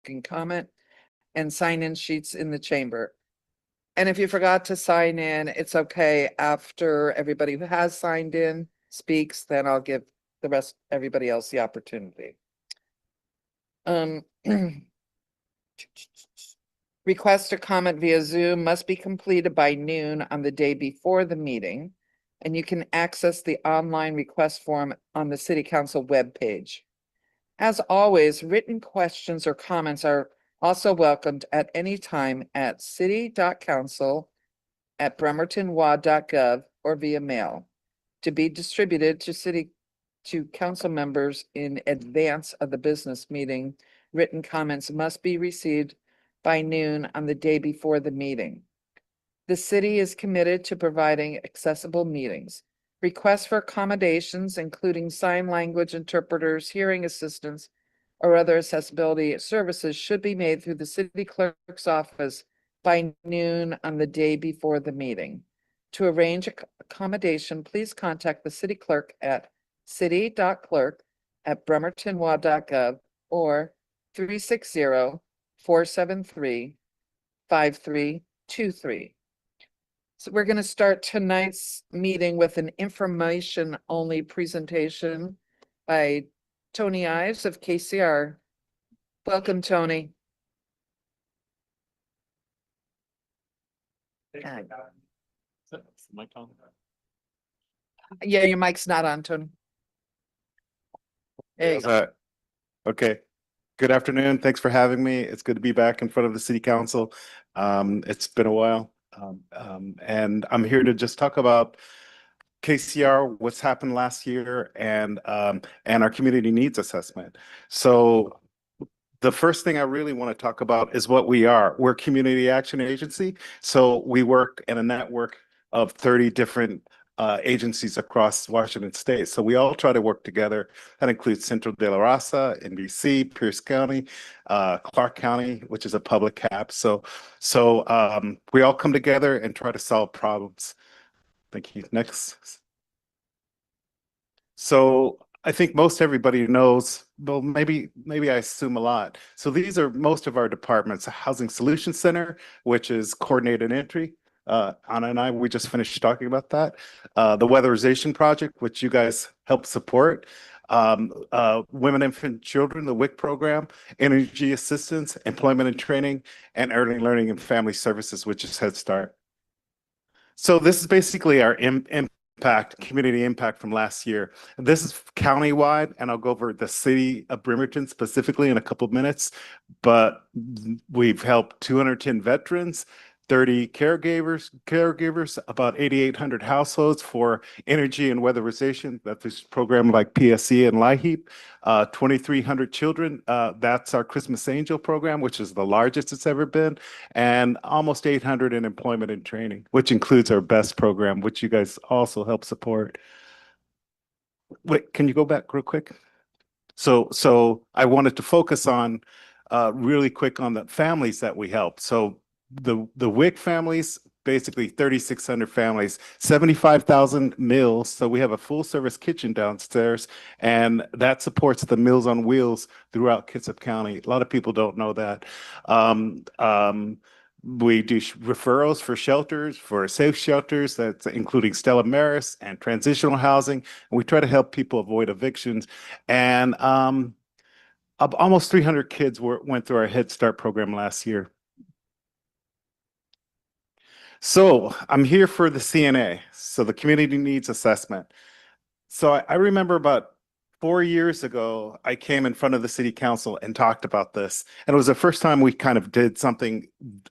can comment, and sign-in sheets in the chamber. And if you forgot to sign in, it's okay. After everybody who has signed in speaks, then I'll give everybody else the opportunity. Request to comment via Zoom must be completed by noon on the day before the meeting, and you can access the online request form on the City Council webpage. As always, written questions or comments are also welcomed at any time at city.council@bremertonwa.gov or via mail to be distributed to council members in advance of the business meeting. Written comments must be received by noon on the day before the meeting. The city is committed to providing accessible meetings. Requests for accommodations, including sign language interpreters, hearing assistants, or other accessibility services, should be made through the city clerk's office by noon on the day before the meeting. To arrange accommodation, please contact the city clerk at city.clerk@bremertonwa.gov or 360-473-5323. So we're going to start tonight's meeting with an information-only presentation by Tony Ives of KCR. Welcome, Tony. Mic on? Yeah, your mic's not on, Tony. There you go. Okay. Good afternoon. Thanks for having me. It's good to be back in front of the City Council. It's been a while. And I'm here to just talk about KCR, what's happened last year, and our community needs assessment. So the first thing I really want to talk about is what we are. We're a community action agency. So we work in a network of 30 different agencies across Washington State. So we all try to work together. That includes Central De La Raza, NBC, Pierce County, Clark County, which is a public cap. So we all come together and try to solve problems. Thank you. Next. So I think most everybody knows, well, maybe I assume a lot. So these are most of our departments: a Housing Solutions Center, which is coordinated entry. Anna and I, we just finished talking about that. The Weatherization Project, which you guys help support. Women, Infant, Children, the WIC program, Energy Assistance, Employment and Training, and Early Learning and Family Services, which is Head Start. So this is basically our community impact from last year. This is countywide, and I'll go over the city of Bremerton specifically in a couple of minutes, but we've helped 210 veterans, 30 caregivers, about 8,800 households for energy and weatherization. That's this program like PSE and LIHEAP. 2,300 children. That's our Christmas Angel program, which is the largest it's ever been, and almost 800 in employment and training, which includes our BEST program, which you guys also help support. Wait, can you go back real quick? So I wanted to focus on really quick on the families that we help. So the WIC families, basically 3,600 families, 75,000 meals. So we have a full service kitchen downstairs, and that supports the Meals on Wheels throughout Kitsap County. A lot of people don't know that. We do referrals for shelters, for safe shelters, that's including Stella Maris and transitional housing. And we try to help people avoid evictions. And almost 300 kids went through our Head Start program last year. So I'm here for the CNA, so the Community Needs Assessment. So I remember about 4 years ago, I came in front of the City Council and talked about this. And it was the first time we kind of did something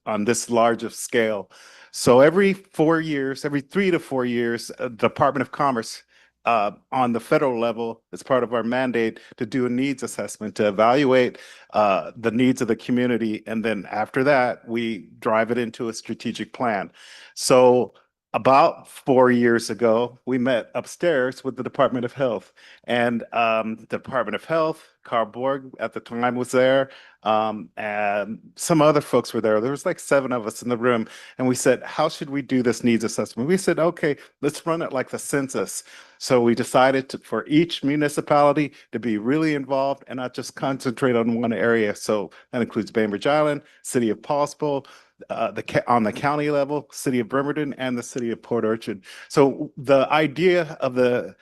on this large of scale. So every 4 years, every 3 to 4 years, Department of Commerce on the federal level, as part of our mandate, to do a needs assessment to evaluate the needs of the community. And then after that, we drive it into a strategic plan. So about 4 years ago, we met upstairs with the Department of Health, and the Department of Health, Carl Borg at the time was there. And some other folks were there. There was like 7 of us in the room. And we said, how should we do this needs assessment? We said, okay, let's run it like the census. So we decided for each municipality to be really involved and not just concentrate on one area. So that includes Bainbridge Island, City of Paulsville, on the county level, City of Bremerton, and the City of Port Orchard. So the idea of the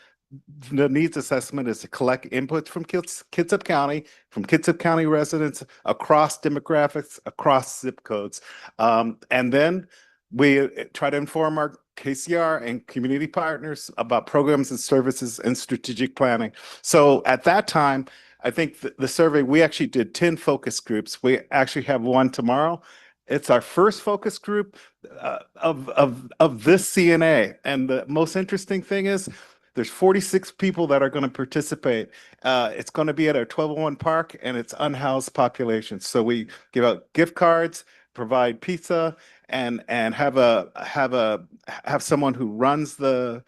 needs assessment is to collect inputs from Kitsap County, from Kitsap County residents across demographics, across zip codes. And then we try to inform our KCR and community partners about programs and services and strategic planning. So at that time, I think the survey, we actually did 10 focus groups. We actually have one tomorrow. It's our first focus group of this CNA. And the most interesting thing is there's 46 people that are going to participate. It's going to be at our 1201 Park, and it's unhoused population. So we give out gift cards, provide pizza, and have someone who runs the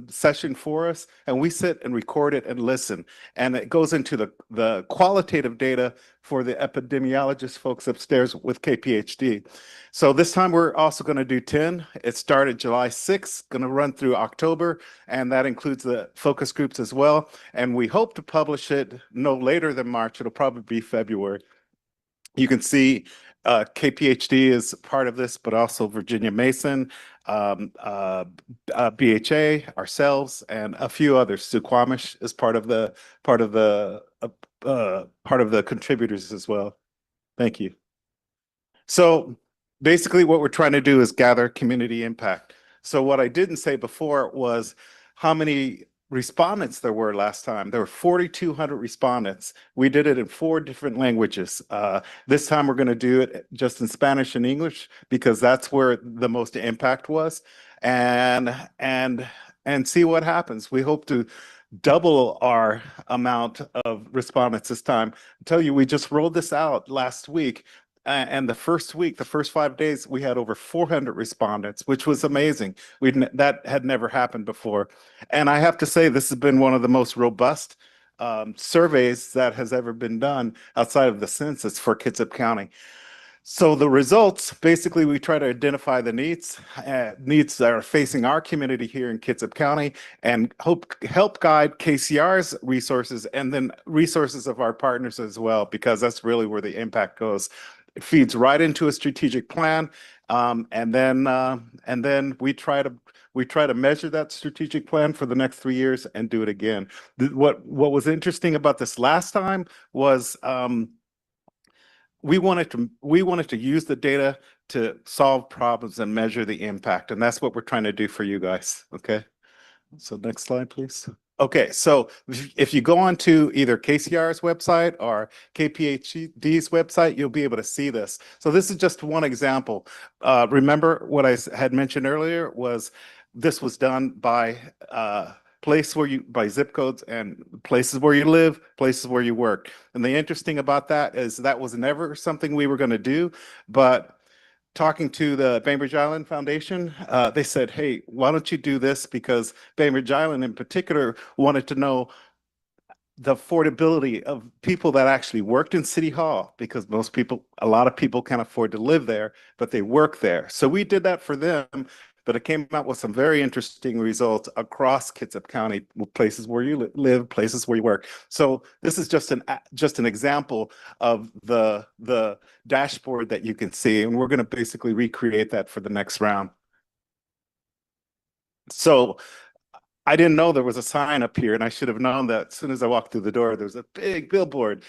session for us, and we sit and record it and listen. And it goes into the qualitative data for the epidemiologist folks upstairs with KPHD. So this time we're also going to do 10. It started July 6th, going to run through October, and that includes the focus groups as well. And we hope to publish it no later than March. It'll probably be February. You can see KPHD is part of this, but also Virginia Mason, BHA, ourselves, and a few others. Suquamish is part of the contributors as well. Thank you. So basically what we're trying to do is gather community impact. So what I didn't say before was how many respondents there were last time. There were 4,200 respondents. We did it in 4 different languages. This time we're going to do it just in Spanish and English because that's where the most impact was, and see what happens. We hope to double our amount of respondents this time. I tell you, we just rolled this out last week. And the first week, the first 5 days, we had over 400 respondents, which was amazing. That had never happened before. And I have to say, this has been one of the most robust surveys that has ever been done outside of the census for Kitsap County. So the results, basically, we try to identify the needs that are facing our community here in Kitsap County, and help guide KCR's resources and then resources of our partners as well, because that's really where the impact goes. It feeds right into a strategic plan, and then we try to measure that strategic plan for the next 3 years and do it again. What was interesting about this last time was we wanted to use the data to solve problems and measure the impact, and that's what we're trying to do for you guys. Okay, so next slide, please. Okay, so if you go on to either KCR's website or KPHD's website, you'll be able to see this. So this is just one example. Remember what I had mentioned earlier was this was done by by zip codes and places where you live, places where you work. And the interesting about that is that was never something we were going to do, but talking to the Bainbridge Island Foundation, they said, hey, why don't you do this? Because Bainbridge Island in particular wanted to know the affordability of people that actually worked in City Hall, because a lot of people can't afford to live there, but they work there. So we did that for them, but it came out with some very interesting results across Kitsap County, places where you live, places where you work. So this is just an example of the dashboard that you can see, and we're going to basically recreate that for the next round. So I didn't know there was a sign up here, and I should have known that as soon as I walked through the door. There's a big billboard,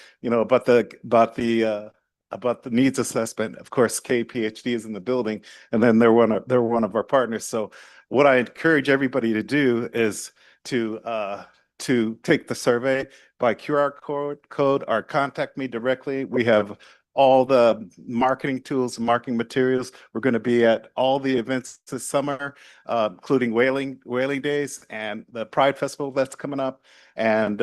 about the needs assessment. Of course, KPHD is in the building, and then they're one of our partners. So what I encourage everybody to do is to take the survey by QR code or contact me directly. We have all the marketing tools, marketing materials. We're going to be at all the events this summer, including Whaling Days and the Pride Festival that's coming up. And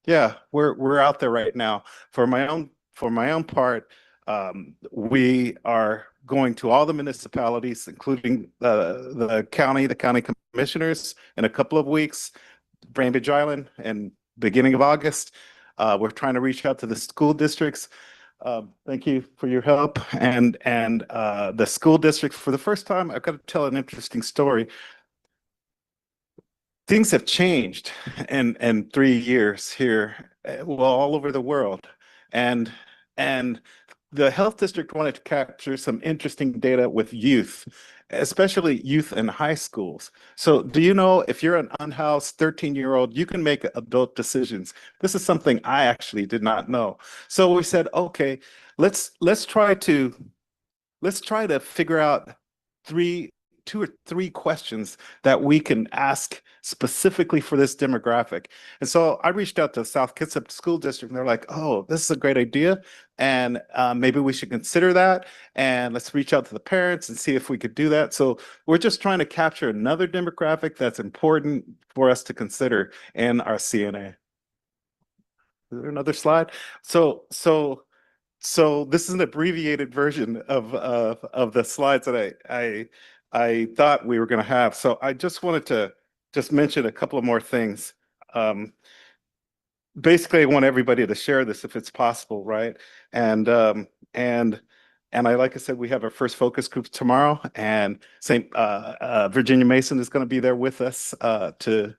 yeah, we're out there right now. For my own part, we are going to all the municipalities, including the county commissioners in a couple of weeks, Bainbridge Island, and beginning of August. We're trying to reach out to the school districts. Thank you for your help. And the school district, for the first time, I've got to tell an interesting story. Things have changed in 3 years here, well, all over the world. And and the health district wanted to capture some interesting data with youth, especially youth in high schools. So do you know if you're an unhoused 13-year-old, you can make adult decisions? This is something I actually did not know. So we said, okay, let's try to figure out two or three questions that we can ask specifically for this demographic. And so I reached out to South Kitsap School District, and they're like, "Oh, this is a great idea, and maybe we should consider that. And let's reach out to the parents and see if we could do that." So we're just trying to capture another demographic that's important for us to consider in our CNA. Is there another slide? So this is an abbreviated version of the slides that I thought we were going to have. So I just wanted to just mention a couple of more things. Basically, I want everybody to share this if it's possible, right? And like I said, we have our first focus group tomorrow, and St. Virginia Mason is going to be there with us to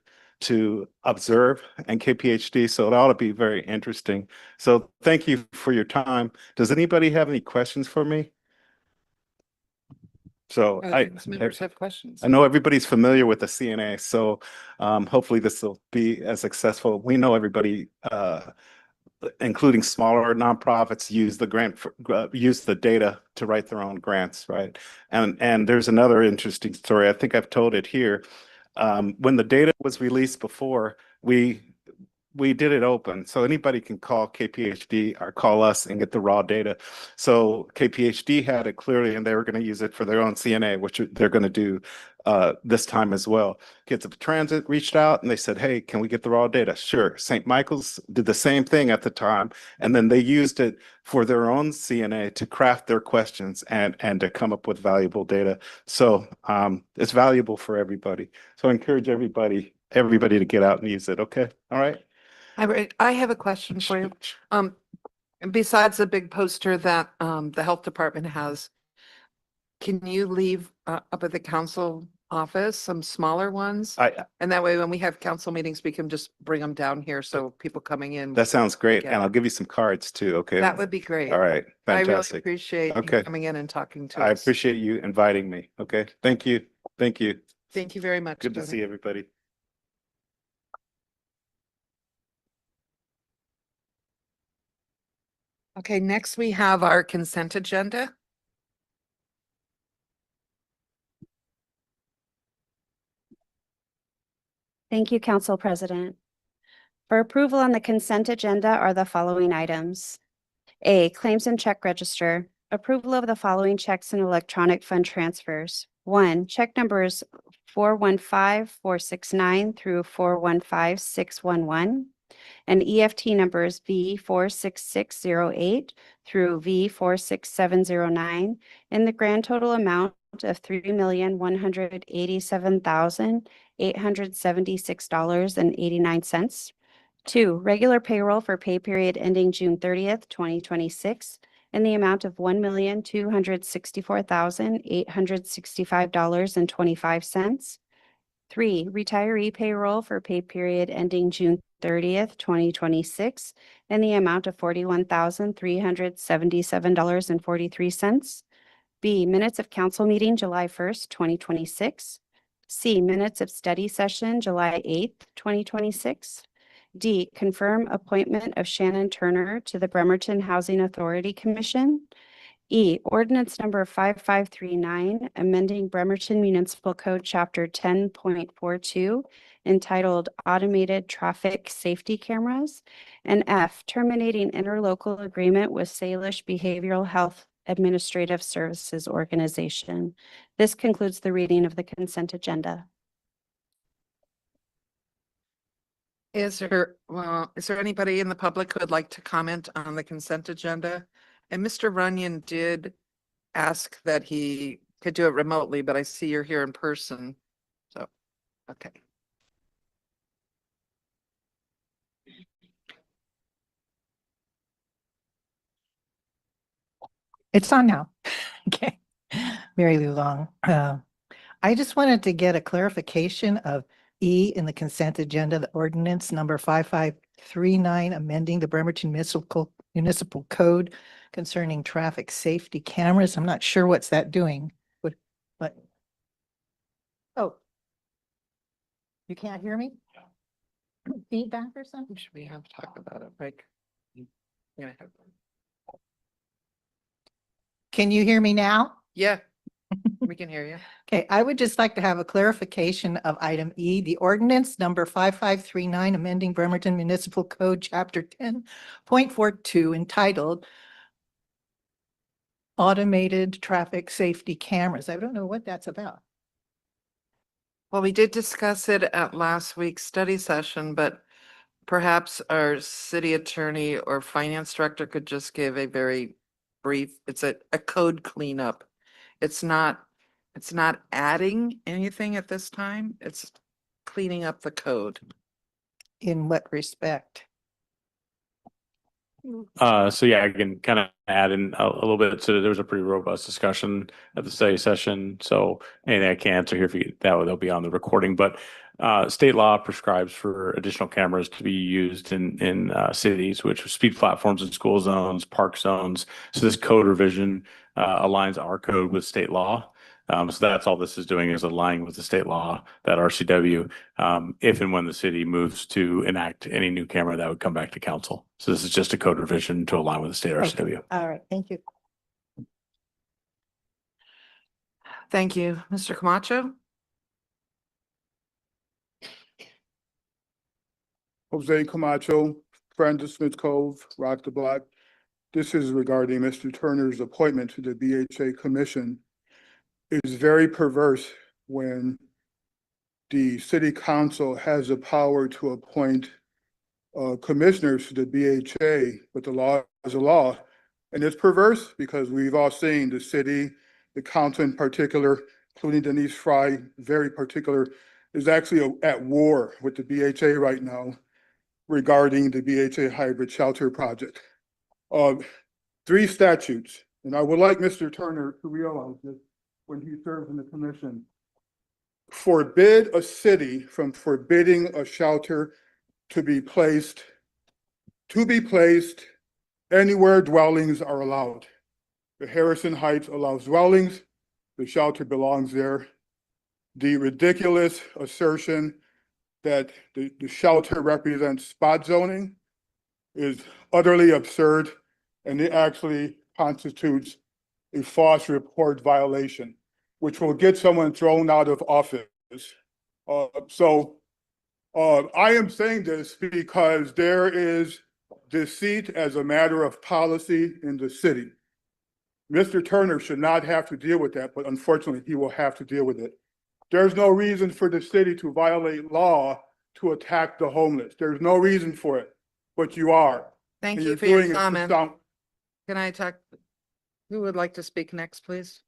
observe, and KPHD. So it ought to be very interesting. So thank you for your time. Does anybody have any questions for me? So Members have questions. I know everybody's familiar with the CNA, so hopefully this will be as successful. We know everybody, including smaller nonprofits, use the data to write their own grants, right? And there's another interesting story. I think I've told it here. When the data was released before, we did it open, so anybody can call KPHD or call us and get the raw data. So KPHD had it clearly, and they were going to use it for their own CNA, which they're going to do this time as well. Kids of Transit reached out and they said, "Hey, can we get the raw data?" Sure. St. Michael's did the same thing at the time, and then they used it for their own CNA to craft their questions and to come up with valuable data. So it's valuable for everybody. So I encourage everybody to get out and use it. Okay. All right. I have a question for you. Besides the big poster that the health department has, can you leave up at the council office some smaller ones? And that way, when we have council meetings, we can just bring them down here so people coming in. That sounds great. Yeah. And I'll give you some cards too. Okay. That would be great. All right. I really Fantastic. appreciate you Okay. coming in and talking to I us. appreciate you inviting me. Okay. Thank you. Thank you. Thank you very much. Good to Tony. see everybody. Okay, next we have our consent agenda. Thank you, Council President. For approval on the consent agenda are the following items. A, claims and check register. Approval of the following checks and electronic fund transfers. 1, check numbers 415469 through 415611, and EFT numbers V46608 through V46709 in the grand total amount of $3,187,876.89. 2, regular payroll for pay period ending June 30th, 2026, in the amount of $1,264,865.25. 3, retiree payroll for pay period ending June 30th, 2026, in the amount of $41,377.43. B, minutes of council meeting July 1st, 2026. C, minutes of study session July 8th, 2026. D, confirm appointment of Shannon Turner to the Bremerton Housing Authority Commission. E, ordinance number 5539, amending Bremerton Municipal Code Chapter 10.42, entitled Automated Traffic Safety Cameras. And F, terminating interlocal agreement with Salish Behavioral Health Administrative Services Organization. This concludes the reading of the consent agenda. Is there anybody in the public who would like to comment on the consent agenda? And Mr. Runyon did ask that he could do it remotely, but I see you're here in person. So, okay. It's on now. Okay. Mary Lou Long. I just wanted to get a clarification of E in the consent agenda, the ordinance number 5539, amending the Bremerton Municipal Code concerning traffic safety cameras. I'm not sure what's that doing. But oh, you can't hear me? Feedback or something? Should we have talk about it, Mike? Yeah. Can you hear me now? Yeah, we can hear you. Okay, I would just like to have a clarification of item E, the ordinance number 5539, amending Bremerton Municipal Code, chapter 10.42, entitled Automated Traffic Safety Cameras. I don't know what that's about. Well, we did discuss it at last week's study session, but perhaps our city attorney or finance director could just give a very brief, it's a code cleanup. It's not adding anything at this time. It's cleaning up the code. In what respect? So yeah, I can kind of add in a little bit. So there was a pretty robust discussion at the study session. So anything I can answer here, if you, they'll be on the recording. But state law prescribes for additional cameras to be used in cities, which are speed platforms in school zones, park zones. So this code revision aligns our code with state law. So that's all this is doing, is aligning with the state law, that RCW, if and when the city moves to enact any new camera, that would come back to council. So this is just a code revision to align with the state RCW. All right, thank you. Thank you. Mr. Camacho? Jose Camacho, friend of Smith Cove, Rock the Block. This is regarding Mr. Turner's appointment to the BHA Commission. It is very perverse when the city council has the power to appoint commissioners to the BHA, but the law is a law. And it's perverse because we've all seen the city, the council in particular, including Denise Fry, very particular, is actually at war with the BHA right now regarding the BHA hybrid shelter project. 3 statutes, and I would like Mr. Turner to realize this when he serves in the commission, forbid a city from forbidding a shelter to be placed anywhere dwellings are allowed. The Harrison Heights allows dwellings, the shelter belongs there. The ridiculous assertion that the shelter represents spot zoning is utterly absurd, and it actually constitutes a false report violation, which will get someone thrown out of office. I am saying this because there is deceit as a matter of policy in the city. Mr. Turner should not have to deal with that, but unfortunately, he will have to deal with it. There's no reason for the city to violate law to attack the homeless. There's no reason for it, but you are. Thank And you you're for your doing it to comment. sound- Can I talk? Who would like to speak next, please?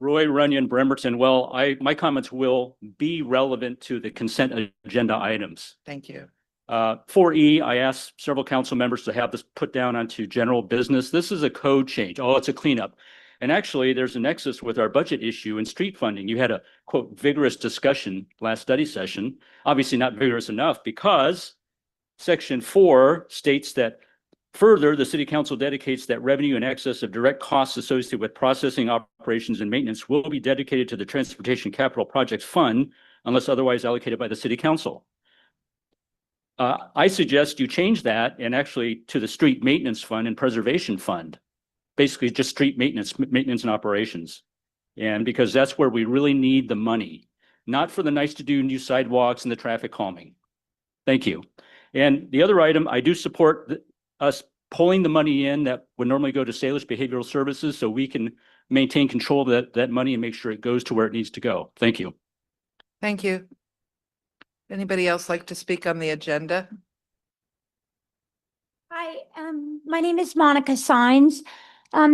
Roy Runyon, Bremerton. Well, my comments will be relevant to the consent agenda items. Thank you. 4E, I asked several council members to have this put down onto general business. This is a code change. Oh, it's a cleanup. And actually, there's a nexus with our budget issue and street funding. You had a, quote, vigorous discussion last study session. Obviously not vigorous enough, because Section 4 states that further, the city council dedicates that revenue in excess of direct costs associated with processing, operations, and maintenance will be dedicated to the Transportation Capital Projects Fund unless otherwise allocated by the city council. I suggest you change that and actually to the Street Maintenance Fund and Preservation Fund. Basically just street maintenance and operations. And because that's where we really need the money, not for the nice to do new sidewalks and the traffic calming. Thank you. And the other item, I do support us pulling the money in that would normally go to Salish Behavioral Services so we can maintain control of that money and make sure it goes to where it needs to go. Thank you. Thank you. Anybody else like to speak on the agenda? Hi, my name is Monica Sines.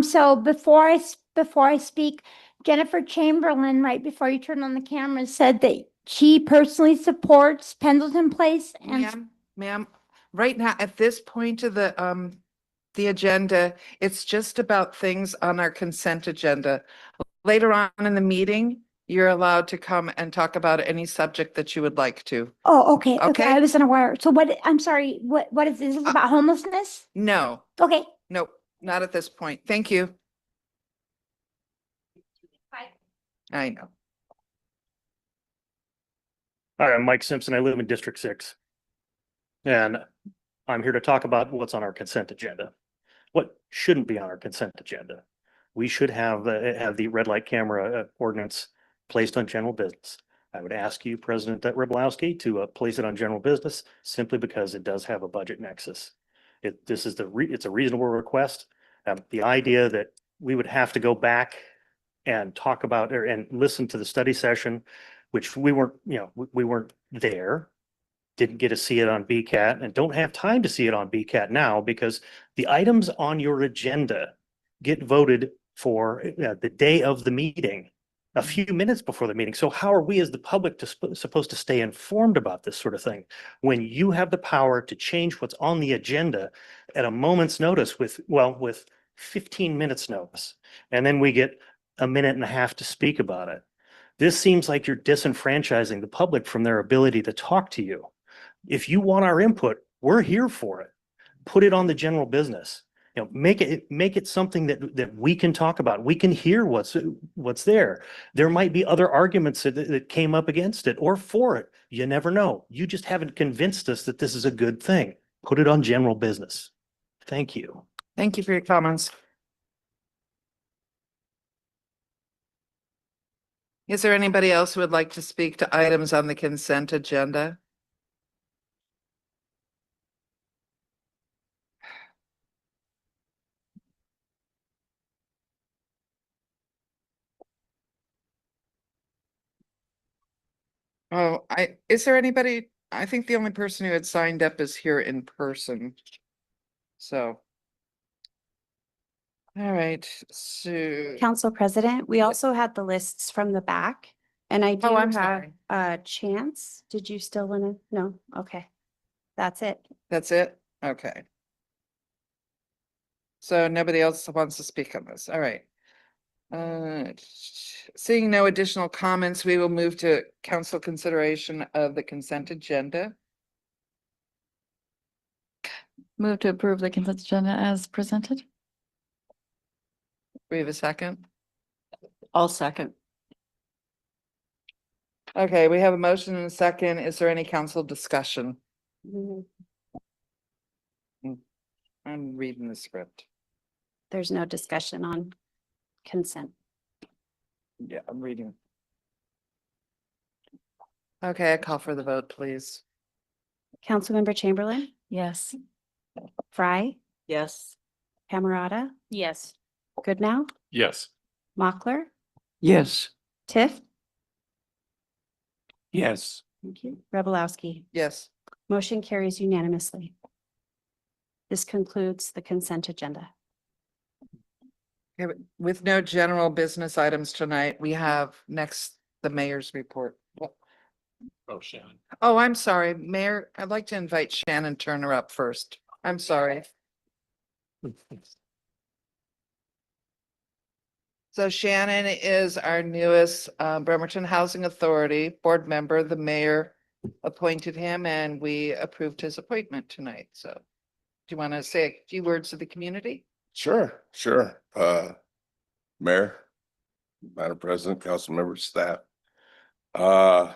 So before I speak, Jennifer Chamberlain, right before you turn on the camera, said that she personally supports Pendleton Place and Ma'am, right now, at this point of the agenda, it's just about things on our consent agenda. Later on in the meeting, you're allowed to come and talk about any subject that you would like to. Oh, okay, okay, Okay. I was unaware. So what, I'm sorry, what is this about homelessness? No, Okay. nope, not at this point. Thank you. I know. Hi, I'm Mike Simpson. I live in District 6. And I'm here to talk about what's on our consent agenda. What shouldn't be on our consent agenda? We should have the red light camera ordinance placed on general business. I would ask you, President Ryblowski, to place it on general business simply because it does have a budget nexus. It's a reasonable request. The idea that we would have to go back and talk about and listen to the study session, which we weren't there, didn't get to see it on BCAT, and don't have time to see it on BCAT now because the items on your agenda get voted for the day of the meeting, a few minutes before the meeting. So how are we as the public supposed to stay informed about this sort of thing when you have the power to change what's on the agenda at a moment's notice with 15 minutes notice, and then we get a minute and a half to speak about it? This seems like you're disenfranchising the public from their ability to talk to you. If you want our input, we're here for it. Put it on the general business. Make it something that we can talk about. We can hear what's there. There might be other arguments that came up against it or for it. You never know. You just haven't convinced us that this is a good thing. Put it on general business. Thank you. Thank you for your comments. Is there anybody else who would like to speak to items on the consent agenda? Oh, is there anybody? I think the only person who had signed up is here in person. So. All right, so. Council President, we also had the lists from the back, and I do Oh, I'm have sorry. a chance. Did you still want to? No? Okay. That's it. That's it? Okay. So nobody else wants to speak on this. All right. Seeing no additional comments, we will move to council consideration of the consent agenda. Move to approve the consent agenda as presented. We have a second? I'll second. Okay, we have a motion and a second. Is there any council discussion? Mhm. I'm reading the script. There's no discussion on consent. Yeah, I'm reading. Okay, I call for the vote, please. Councilmember Chamberlain, Yes. Fry, Yes. Camerata, Yes. Goodnow, Yes. Mochler, Yes. Tiff. Yes. Thank you. Ryblowski. Yes. Motion carries unanimously. This concludes the consent agenda. Okay, with no general business items tonight, we have next the mayor's report. Oh, Shannon. Oh, I'm sorry, Mayor. I'd like to invite Shannon Turner up first. I'm sorry. So Shannon is our newest Bremerton Housing Authority board member. The mayor appointed him and we approved his appointment tonight. So do you want to say a few words to the community? Sure. Mayor, Madam President, council members, staff. Wow.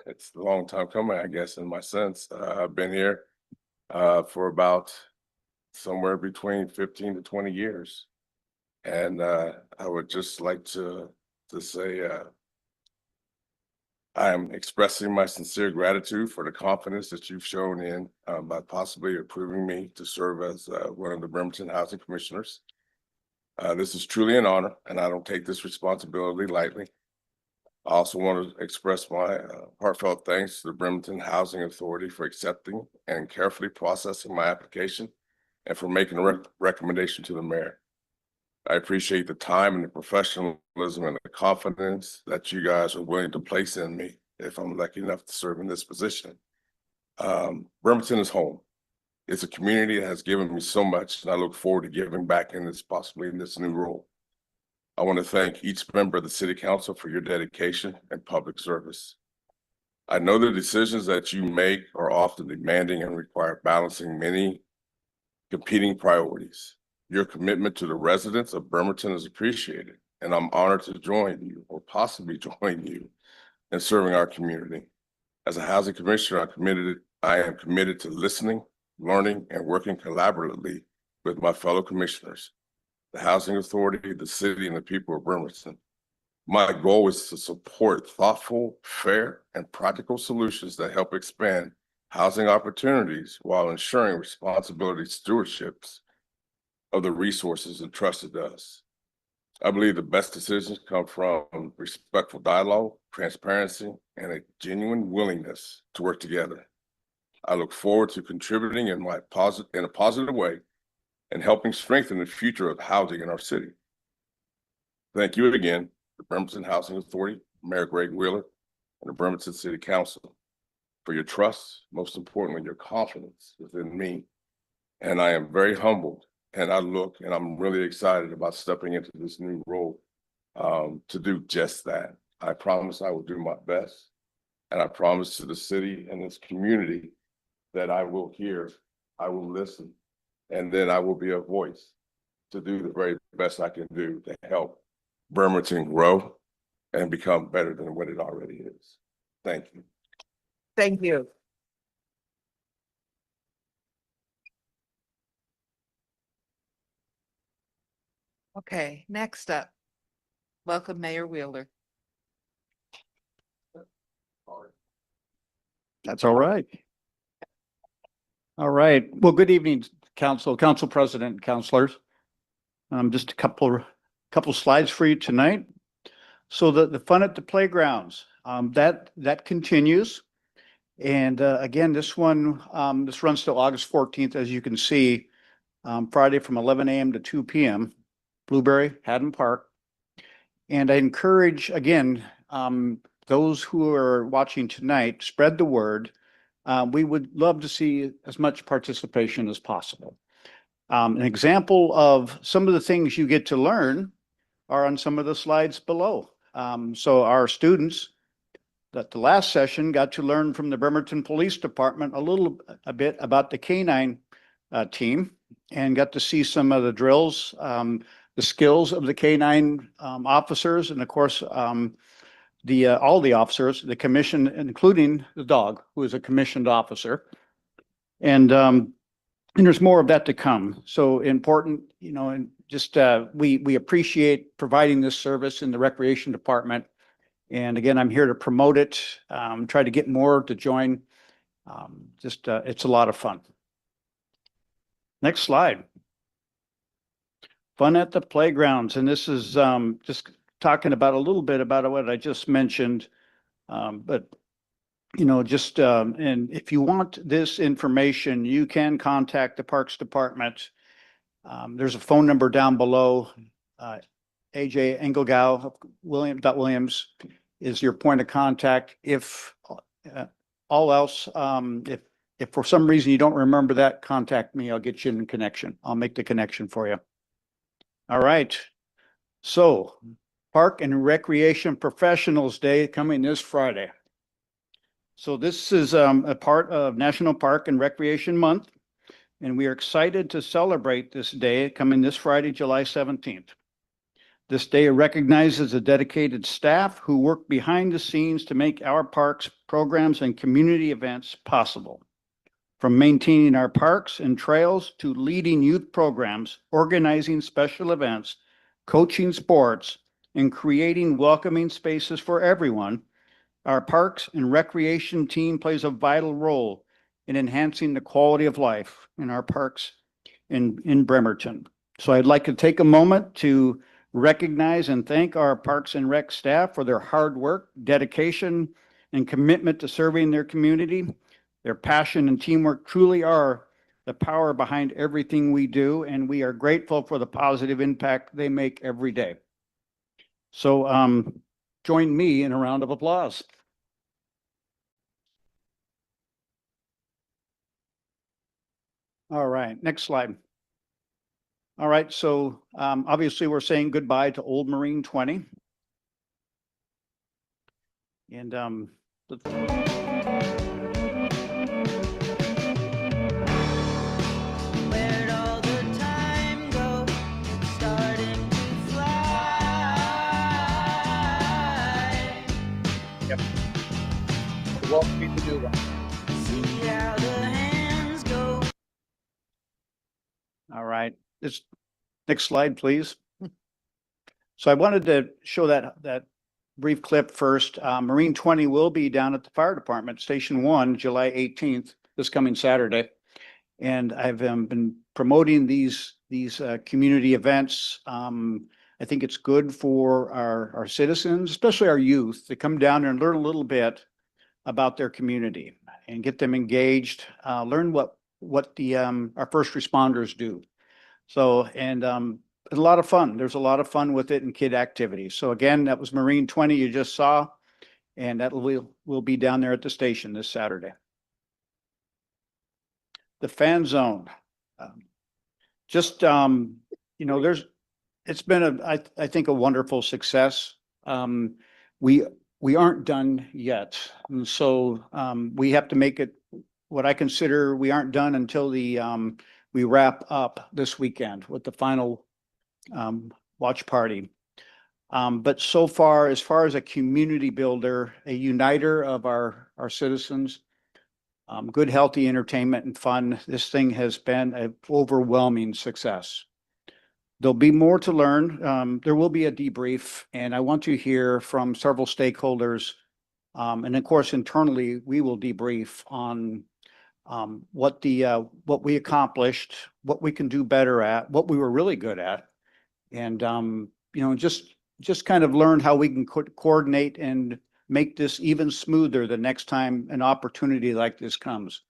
It's a long time coming, I guess, in my sense. I've been here for about somewhere between 15 to 20 years. And I would just like to say I am expressing my sincere gratitude for the confidence that you've shown in by possibly approving me to serve as one of the Bremerton Housing Commissioners. This is truly an honor, and I don't take this responsibility lightly. I also want to express my heartfelt thanks to the Bremerton Housing Authority for accepting and carefully processing my application and for making a recommendation to the mayor. I appreciate the time and the professionalism and the confidence that you guys are willing to place in me if I'm lucky enough to serve in this position. Bremerton is home. It's a community that has given me so much, and I look forward to giving back in this, possibly in this new role. I want to thank each member of the City Council for your dedication and public service. I know the decisions that you make are often demanding and require balancing many competing priorities. Your commitment to the residents of Bremerton is appreciated, and I'm honored to join you or possibly join you in serving our community. As a housing commissioner, I am committed to listening, learning, and working collaboratively with my fellow commissioners, the Housing Authority, the city, and the people of Bremerton. My goal is to support thoughtful, fair, and practical solutions that help expand housing opportunities while ensuring responsibility stewardships of the resources entrusted to us. I believe the best decisions come from respectful dialogue, transparency, and a genuine willingness to work together. I look forward to contributing in a positive way and helping strengthen the future of housing in our city. Thank you again, the Bremerton Housing Authority, Mayor Greg Wheeler, and the Bremerton City Council for your trust, most importantly, your confidence within me. And I am very humbled, and I'm really excited about stepping into this new role to do just that. I promise I will do my best, and I promise to the city and this community that I will hear, I will listen, and then I will be a voice to do the very best I can do to help Bremerton grow and become better than what it already is. Thank you. Thank you. Okay, next up, welcome Mayor Wheeler. That's all right. All right. Well, good evening, council president, councilors. Just a couple slides for you tonight. So the fun at the playgrounds, that continues. And again, this runs till August 14th, as you can see, Friday from 11 a.m. to 2 p.m. Blueberry, Haddon Park. And I encourage, again, those who are watching tonight, spread the word. We would love to see as much participation as possible. An example of some of the things you get to learn are on some of the slides below. So our students that the last session got to learn from the Bremerton Police Department a bit about the K-9 team, and got to see some of the drills, the skills of the K-9 officers, and of course, all the officers, the commission, including the dog, who is a commissioned officer. And there's more of that to come. So important, and just we appreciate providing this service in the recreation department. And again, I'm here to promote it, try to get more to join. It's a lot of fun. Next slide. Fun at the playgrounds. And this is just talking about a little bit about what I just mentioned. But and if you want this information, you can contact the Parks Department. There's a phone number down below. AJ Engelgau, Williams is your point of contact. If all else, if for some reason you don't remember that, contact me. I'll get you in connection. I'll make the connection for you. All right. So Park and Recreation Professionals Day coming this Friday. So this is a part of National Park and Recreation Month, and we are excited to celebrate this day coming this Friday, July 17th. This day recognizes the dedicated staff who work behind the scenes to make our parks, programs, and community events possible. From maintaining our parks and trails to leading youth programs, organizing special events, coaching sports, and creating welcoming spaces for everyone, our Parks and Recreation team plays a vital role in enhancing the quality of life in our parks in Bremerton. So I'd like to take a moment to recognize and thank our Parks and Rec staff for their hard work, dedication, and commitment to serving their community. Their passion and teamwork truly are the power behind everything we do, and we are grateful for the positive impact they make every day. So join me in a round of applause. All right, next slide. All right, so obviously we're saying goodbye to Old Marine 20. And Where'd all the time go? It's starting to fly. yep. What would be the new one? See how the hands go. All right, this next slide, please. So I wanted to show that brief clip first. Marine 20 will be down at the fire department, Station 1, July 18th, this coming Saturday. And I've been promoting these community events. I think it's good for our citizens, especially our youth, to come down and learn a little bit about their community and get them engaged, learn what the our first responders do. So, and it's a lot of fun. There's a lot of fun with it and kid activities. So again, that was Marine 20 you just saw, and that will be down there at the station this Saturday. The fan zone. Just you know, it's been I think a wonderful success. We aren't done yet. And so we have to make it what I consider we aren't done until we wrap up this weekend with the final watch party. But so far as a community builder, a uniter of our citizens, good, healthy entertainment and fun, this thing has been an overwhelming success. There'll be more to learn. There will be a debrief, and I want to hear from several stakeholders. And of course, internally, we will debrief on what we accomplished, what we can do better at, what we were really good at, and you know, just kind of learn how we can coordinate and make this even smoother the next time an opportunity like this comes.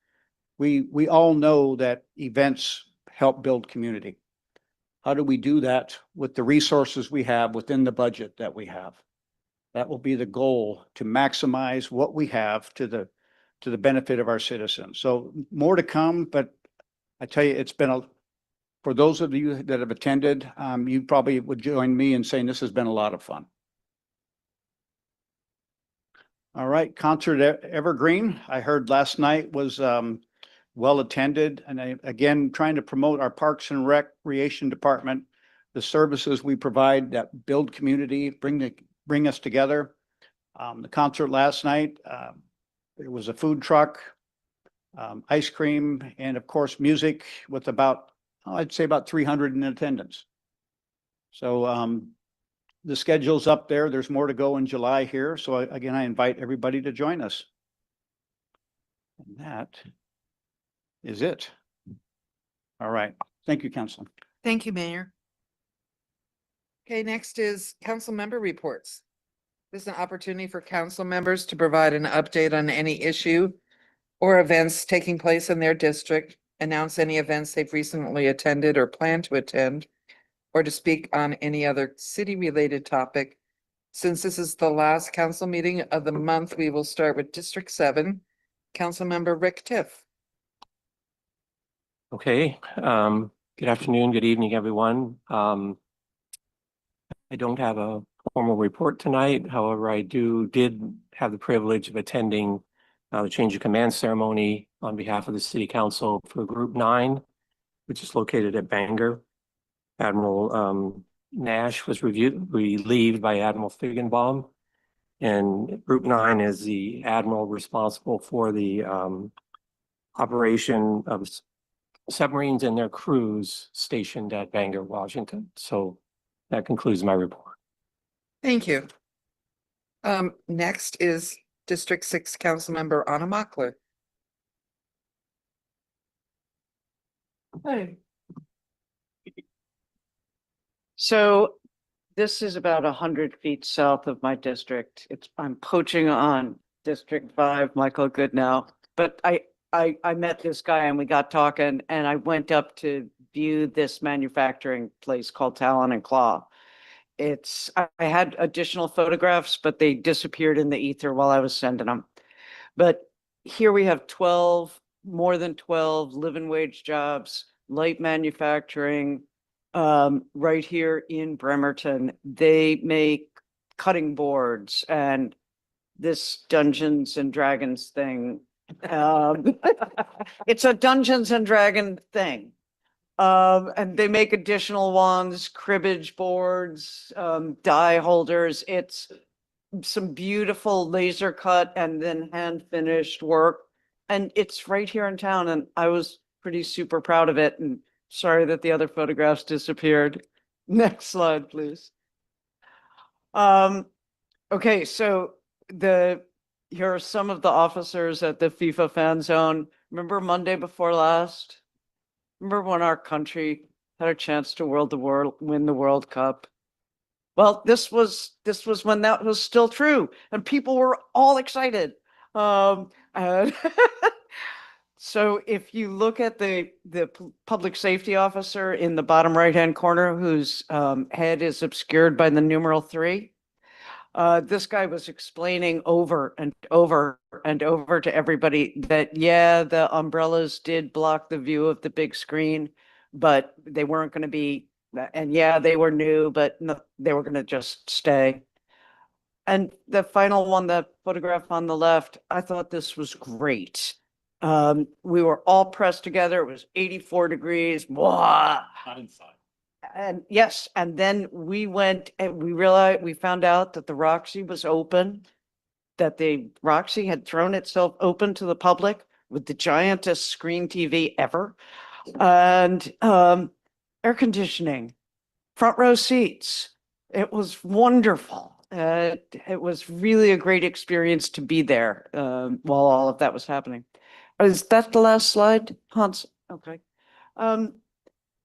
We all know that events help build community. How do we do that with the resources we have within the budget that we have? That will be the goal, to maximize what we have to the benefit of our citizens. So more to come, but I tell you, it's been for those of you that have attended, you probably would join me in saying this has been a lot of fun. All right, Concert Evergreen, I heard last night was well attended, and again, trying to promote our Parks and Recreation Department, the services we provide that build community, bring us together. The concert last night, there was a food truck, ice cream, and of course, music with I'd say about 300 in attendance. So the schedule's up there. There's more to go in July here. So again, I invite everybody to join us. And that is it. All right. Thank you, Council. Thank you, Mayor. Okay, next is council member reports. This is an opportunity for council members to provide an update on any issue or events taking place in their district, announce any events they've recently attended or plan to attend, or to speak on any other city-related topic. Since this is the last council meeting of the month, we will start with District 7. Councilmember Rick Tiff. Okay, good afternoon, good evening, everyone. I don't have a formal report tonight. However, I did have the privilege of attending the change of command ceremony on behalf of the City Council for Group 9, which is located at Bangor. Admiral Nash was relieved by Admiral Feigenbaum, and Group 9 is the admiral responsible for the operation of submarines and their crews stationed at Bangor, Washington. So that concludes my report. Thank you. Next is District 6 Councilmember Anna Mockler. Hey. So this is about 100 feet south of my district. I'm poaching on District 5, Michael Goodnow. But I met this guy and we got talking, and I went up to view this manufacturing place called Talon and Claw. I had additional photographs, but they disappeared in the ether while I was sending them. But here we have 12 more than 12 living wage jobs, light manufacturing, right here in Bremerton. They make cutting boards and this Dungeons and Dragons thing. It's a Dungeons and Dragon thing. And they make additional ones, cribbage boards, die holders. It's some beautiful laser cut and then hand finished work. And it's right here in town, and I was pretty super proud of it, and sorry that the other photographs disappeared. Next slide, please. Okay, so here are some of the officers at the FIFA fan zone. Remember Monday before last? Remember when our country had a chance to win the World Cup? Well, this was when that was still true, and people were all excited. And so if you look at the public safety officer in the bottom right-hand corner, whose head is obscured by the numeral 3, this guy was explaining over and over and over to everybody that, yeah, the umbrellas did block the view of the big screen, but they weren't going to be, and yeah, they were new, but no, they were going to just stay. And the final one, the photograph on the left, I thought this was great. We were all pressed together. It was 84 degrees. Blah. And yes, and then we went and we found out that the Roxy was open, that the Roxy had thrown itself open to the public with the giantest screen TV ever. And air conditioning, front row seats. It was wonderful. It was really a great experience to be there while all of that was happening. Is that the last slide, Hans? Okay.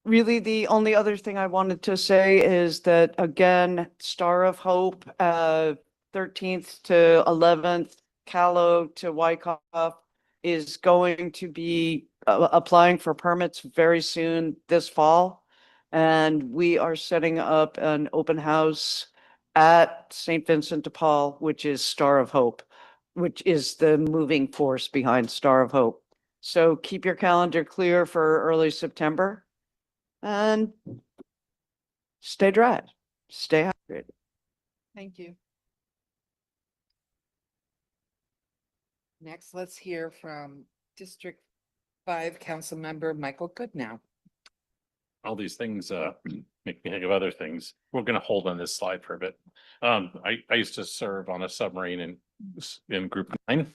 Really, the only other thing I wanted to say is that, again, Star of Hope, 13th to 11th, Callow to Wyckoff is going to be applying for permits very soon this fall. And we are setting up an open house at St. Vincent de Paul, which is Star of Hope, which is the moving force behind Star of Hope. So keep your calendar clear for early September. And stay dry, stay hydrated. Thank you. Next, let's hear from District 5 Council Member Michael Goodnow. All these things make me think of other things. We're going to hold on this slide for a bit. I used to serve on a submarine in Group 9,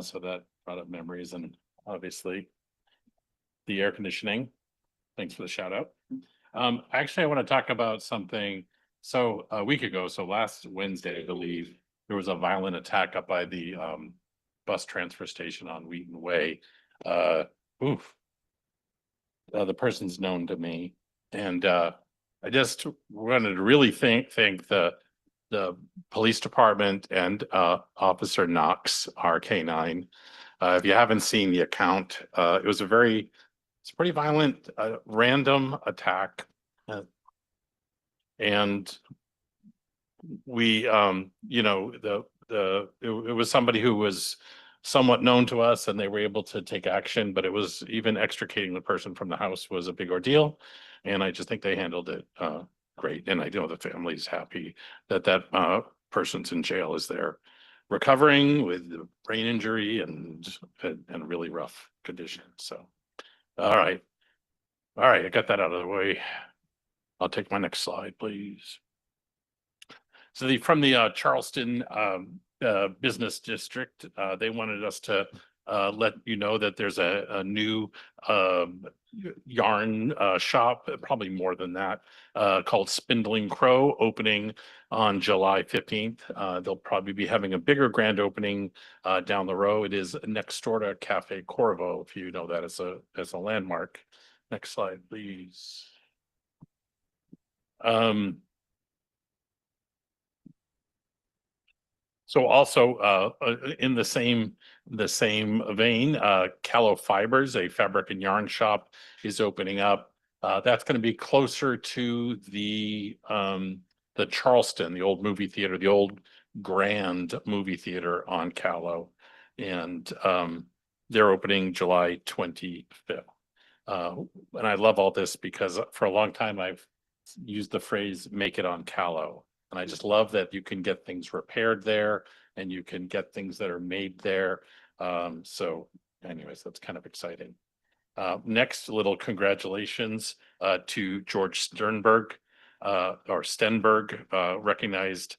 so that brought up memories, and obviously the air conditioning. Thanks for the shout out. Actually, I want to talk about something. So a week ago, so last Wednesday, I believe, there was a violent attack up by the bus transfer station on Wheaton Way. The person's known to me, and I just wanted to really thank the police department and Officer Knox, our K9. If you haven't seen the account, it was it's a pretty violent, random attack. And we, you know, it was somebody who was somewhat known to us, and they were able to take action, but it was even extricating the person from the house was a big ordeal. And I just think they handled it great. And I know the family's happy that person's in jail, is there recovering with a brain injury and really rough condition. So, all right, I got that out of the way. I'll take my next slide, please. So from the Charleston Business District, they wanted us to let you know that there's a new yarn shop, probably more than that, called Spindling Crow, opening on July 15th. They'll probably be having a bigger grand opening down the road. It is next door to Cafe Corvo, if you know that as a landmark. Next slide, please. So also in the same vein, Callow Fibers, a fabric and yarn shop, is opening up. That's going to be closer to the Charleston, the old movie theater, the old Grand movie theater on Callow. And they're opening July 25th. And I love all this because for a long time I've used the phrase "make it on callow," and I just love that you can get things repaired there and you can get things that are made there. So anyways, that's kind of exciting. Next, a little congratulations to George Sternberg or Stenberg, recognized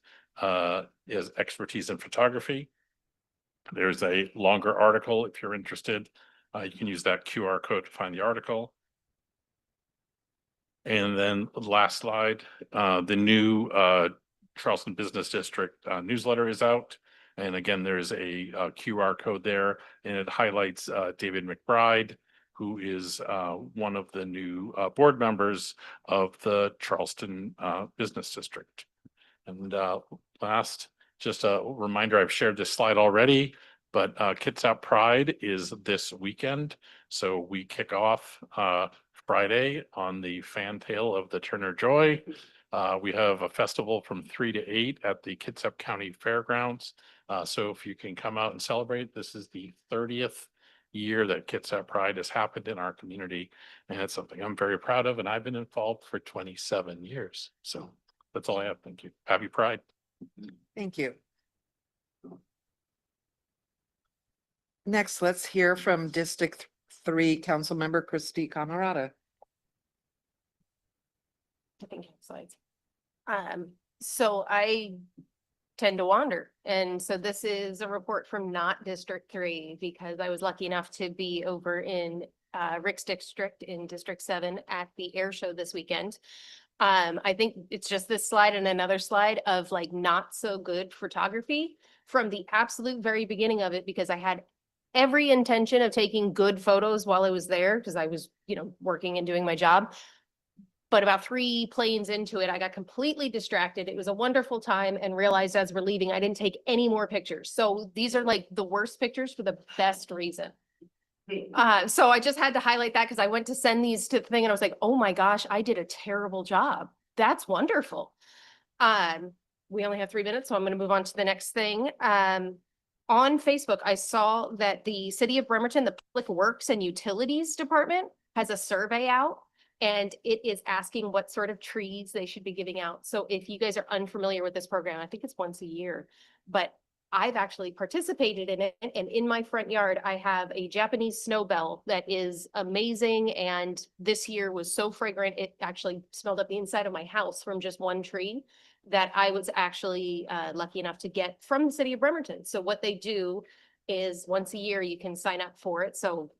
his expertise in photography. There's a longer article if you're interested. You can use that QR code to find the article. And then the last slide, the new Charleston Business District newsletter is out. And again, there's a QR code there, and it highlights David McBride, who is one of the new board members of the Charleston Business District. And last, just a reminder, I've shared this slide already, but Kitsap Pride is this weekend. So we kick off Friday on the fantail of the Turner Joy. We have a festival from 3 to 8 at the Kitsap County Fairgrounds. So if you can come out and celebrate, this is the 30th year that Kitsap Pride has happened in our community. And it's something I'm very proud of, and I've been involved for 27 years. So that's all I have. Thank you. Happy Pride. Thank you. Next, let's hear from District 3 Councilmember Christy Camarada. I think slides. So I tend to wander. And so this is a report from not District 3 because I was lucky enough to be over in Rick's district in District 7 at the air show this weekend. I think it's just this slide and another slide of like not so good photography from the absolute very beginning of it, because I had every intention of taking good photos while I was there because I was, working and doing my job. But about 3 planes into it, I got completely distracted. It was a wonderful time and realized as we're leaving, I didn't take any more pictures. So these are like the worst pictures for the best reason. So I just had to highlight that because I went to send these to the thing and I was like, oh my gosh, I did a terrible job. That's wonderful. We only have 3 minutes, so I'm going to move on to the next thing. On Facebook, I saw that the City of Bremerton, the Public Works and Utilities Department has a survey out, and it is asking what sort of trees they should be giving out. So if you guys are unfamiliar with this program, I think it's once a year, but I've actually participated in it. And in my front yard, I have a Japanese snowbell that is amazing. And this year was so fragrant, it actually smelled up the inside of my house from just one tree that I was actually lucky enough to get from the City of Bremerton. So what they do is once a year, you can sign up for it. So,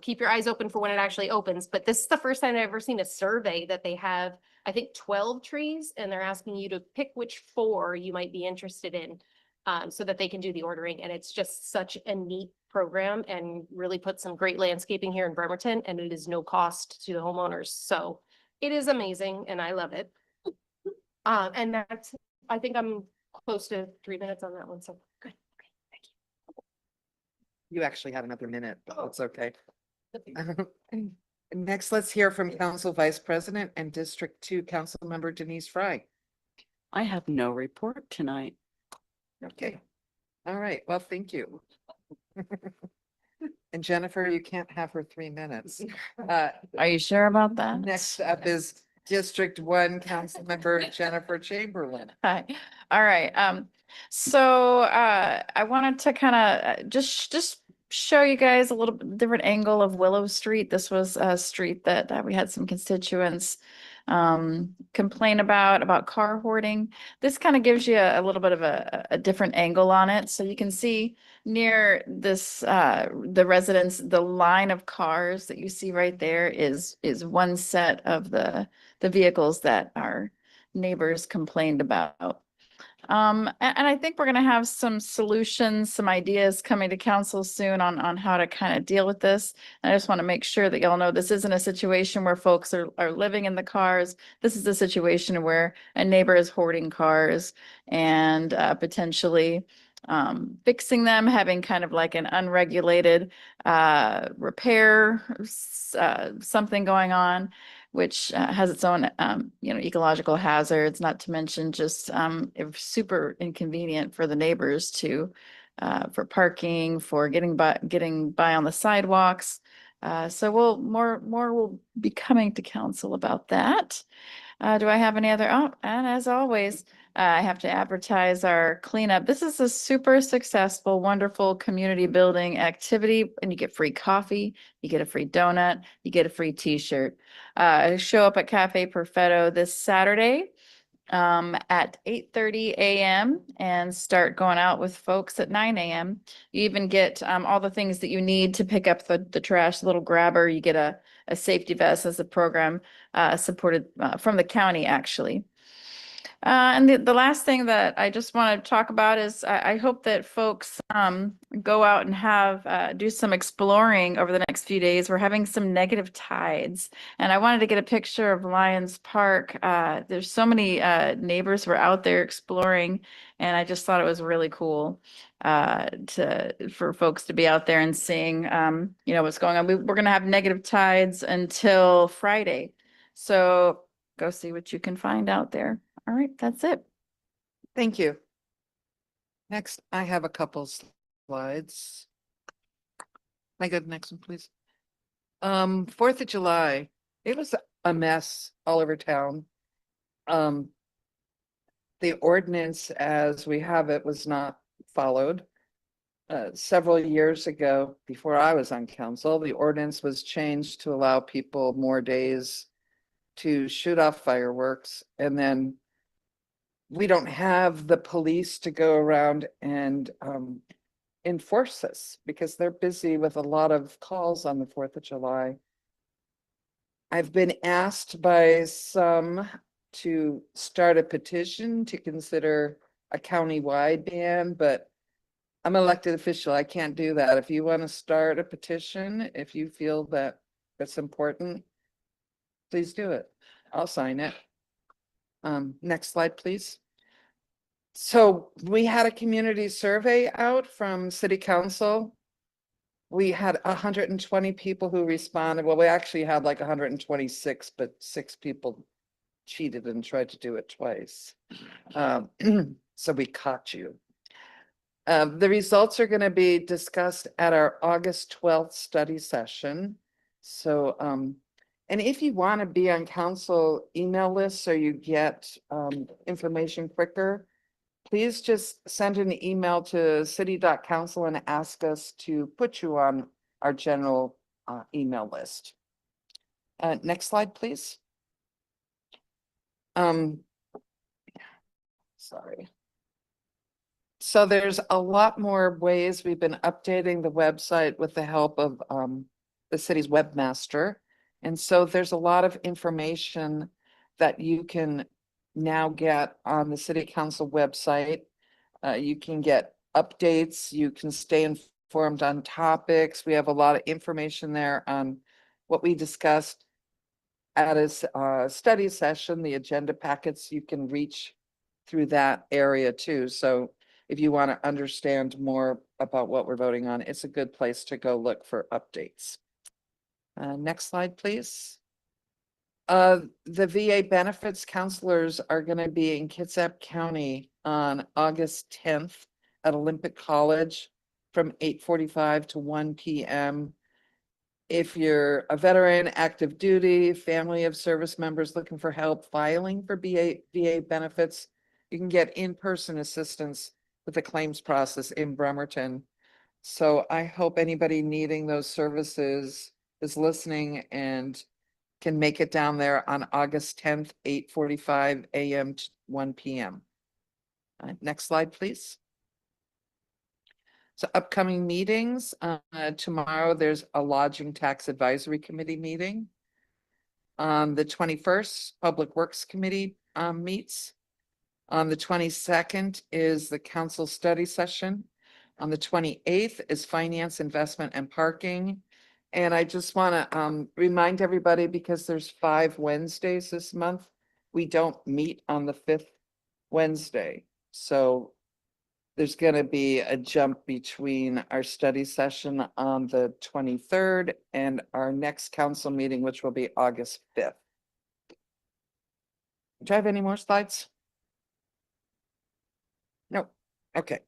keep your eyes open for when it actually opens. But this is the first time I've ever seen a survey that they have, I think, 12 trees, and they're asking you to pick which 4 you might be interested in. So that they can do the ordering. And it's just such a neat program and really put some great landscaping here in Bremerton, and it is no cost to the homeowners. So it is amazing and I love it. And that's, I think I'm close to 3 minutes on that one. So good. Okay, thank you. You actually had another minute, but that's okay. Next, let's hear from Council Vice President and District 2 Councilmember Denise Fry. I have no report tonight. Okay. All right. Well, thank you. And Jennifer, you can't have her 3 minutes. Are you sure about that? Next up is District 1 Councilmember Jennifer Chamberlain. Hi. All right. So I wanted to kind of just show you guys a little bit different angle of Willow Street. This was a street that we had some constituents complain about car hoarding. This kind of gives you a little bit of a different angle on it. So you can see near this the residents, the line of cars that you see right there is one set of the vehicles that our neighbors complained about. And I think we're going to have some solutions, some ideas coming to council soon on how to kind of deal with this. And I just want to make sure that y'all know this isn't a situation where folks are living in the cars. This is a situation where a neighbor is hoarding cars and potentially fixing them, having kind of like an unregulated repair, something going on, which has its own, ecological hazards, not to mention just super inconvenient for the neighbors to for parking, for getting by on the sidewalks. So more will be coming to council about that. Do I have any other? Oh, and as always, I have to advertise our cleanup. This is a super successful, wonderful community building activity, and you get free coffee, you get a free donut, you get a free t-shirt. Show up at Cafe Perfetto this Saturday at 8:30 a.m. and start going out with folks at 9 a.m. You even get all the things that you need to pick up the trash, the little grabber. You get a safety vest as a program supported from the county, actually. And the last thing that I just want to talk about is I hope that folks go out and have do some exploring over the next few days. We're having some negative tides, and I wanted to get a picture of Lions Park. There's so many neighbors who are out there exploring, and I just thought it was really cool for folks to be out there and seeing what's going on. We're going to have negative tides until Friday, so go see what you can find out there. All right, that's it. Thank you. Next, I have a couple slides. Can I go to the next one, please? 4th of July, it was a mess all over town. The ordinance as we have it was not followed. Several years ago, before I was on council, the ordinance was changed to allow people more days to shoot off fireworks, and then we don't have the police to go around and enforce this because they're busy with a lot of calls on the 4th of July. I've been asked by some to start a petition to consider a county-wide ban, but I'm an elected official. I can't do that. If you want to start a petition, if you feel that that's important, please do it. I'll sign it. Next slide, please. So we had a community survey out from City Council. We had 120 people who responded. Well, we actually had like 126, but 6 people cheated and tried to do it twice. So we caught you. The results are going to be discussed at our August 12th study session. So, and if you want to be on council email lists so you get information quicker, please just send an email to city.council and ask us to put you on our general email list. Next slide, please. Sorry. So there's a lot more ways we've been updating the website with the help of the city's webmaster. And so there's a lot of information that you can now get on the city council website. You can get updates, you can stay informed on topics. We have a lot of information there on what we discussed at a study session. The agenda packets, you can reach through that area too. So if you want to understand more about what we're voting on, it's a good place to go look for updates. Next slide, please. The VA benefits counselors are going to be in Kitsap County on August 10th at Olympic College from 8:45 to 1 p.m. If you're a veteran, active duty, family of service members looking for help filing for VA benefits, you can get in-person assistance with the claims process in Bremerton. So I hope anybody needing those services is listening and can make it down there on August 10th, 8:45 a.m. to 1 p.m. Next slide, please. So upcoming meetings, tomorrow there's a lodging tax advisory committee meeting. On the 21st, Public Works Committee meets. On the 22nd is the council study session. On the 28th is finance, investment, and parking. And I just want to remind everybody, because there's 5 Wednesdays this month, we don't meet on the 5th Wednesday. So there's going to be a jump between our study session on the 23rd and our next council meeting, which will be August 5th. Do I have any more slides? No. Okay.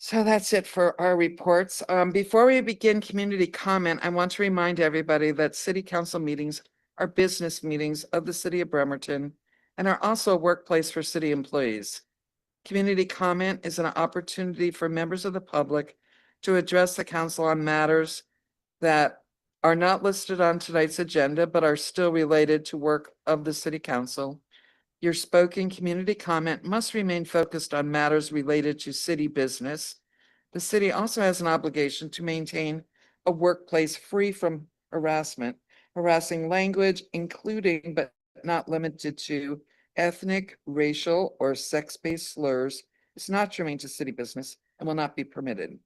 So that's it for our reports. Before we begin community comment, I want to remind everybody that city council meetings are business meetings of the city of Bremerton and are also a workplace for city employees. Community comment is an opportunity for members of the public to address the council on matters that are not listed on tonight's agenda, but are still related to work of the city council. Your spoken community comment must remain focused on matters related to city business. The city also has an obligation to maintain a workplace free from harassment. Harassing language, including but not limited to ethnic, racial, or sex-based slurs, is not germane to city business and will not be permitted.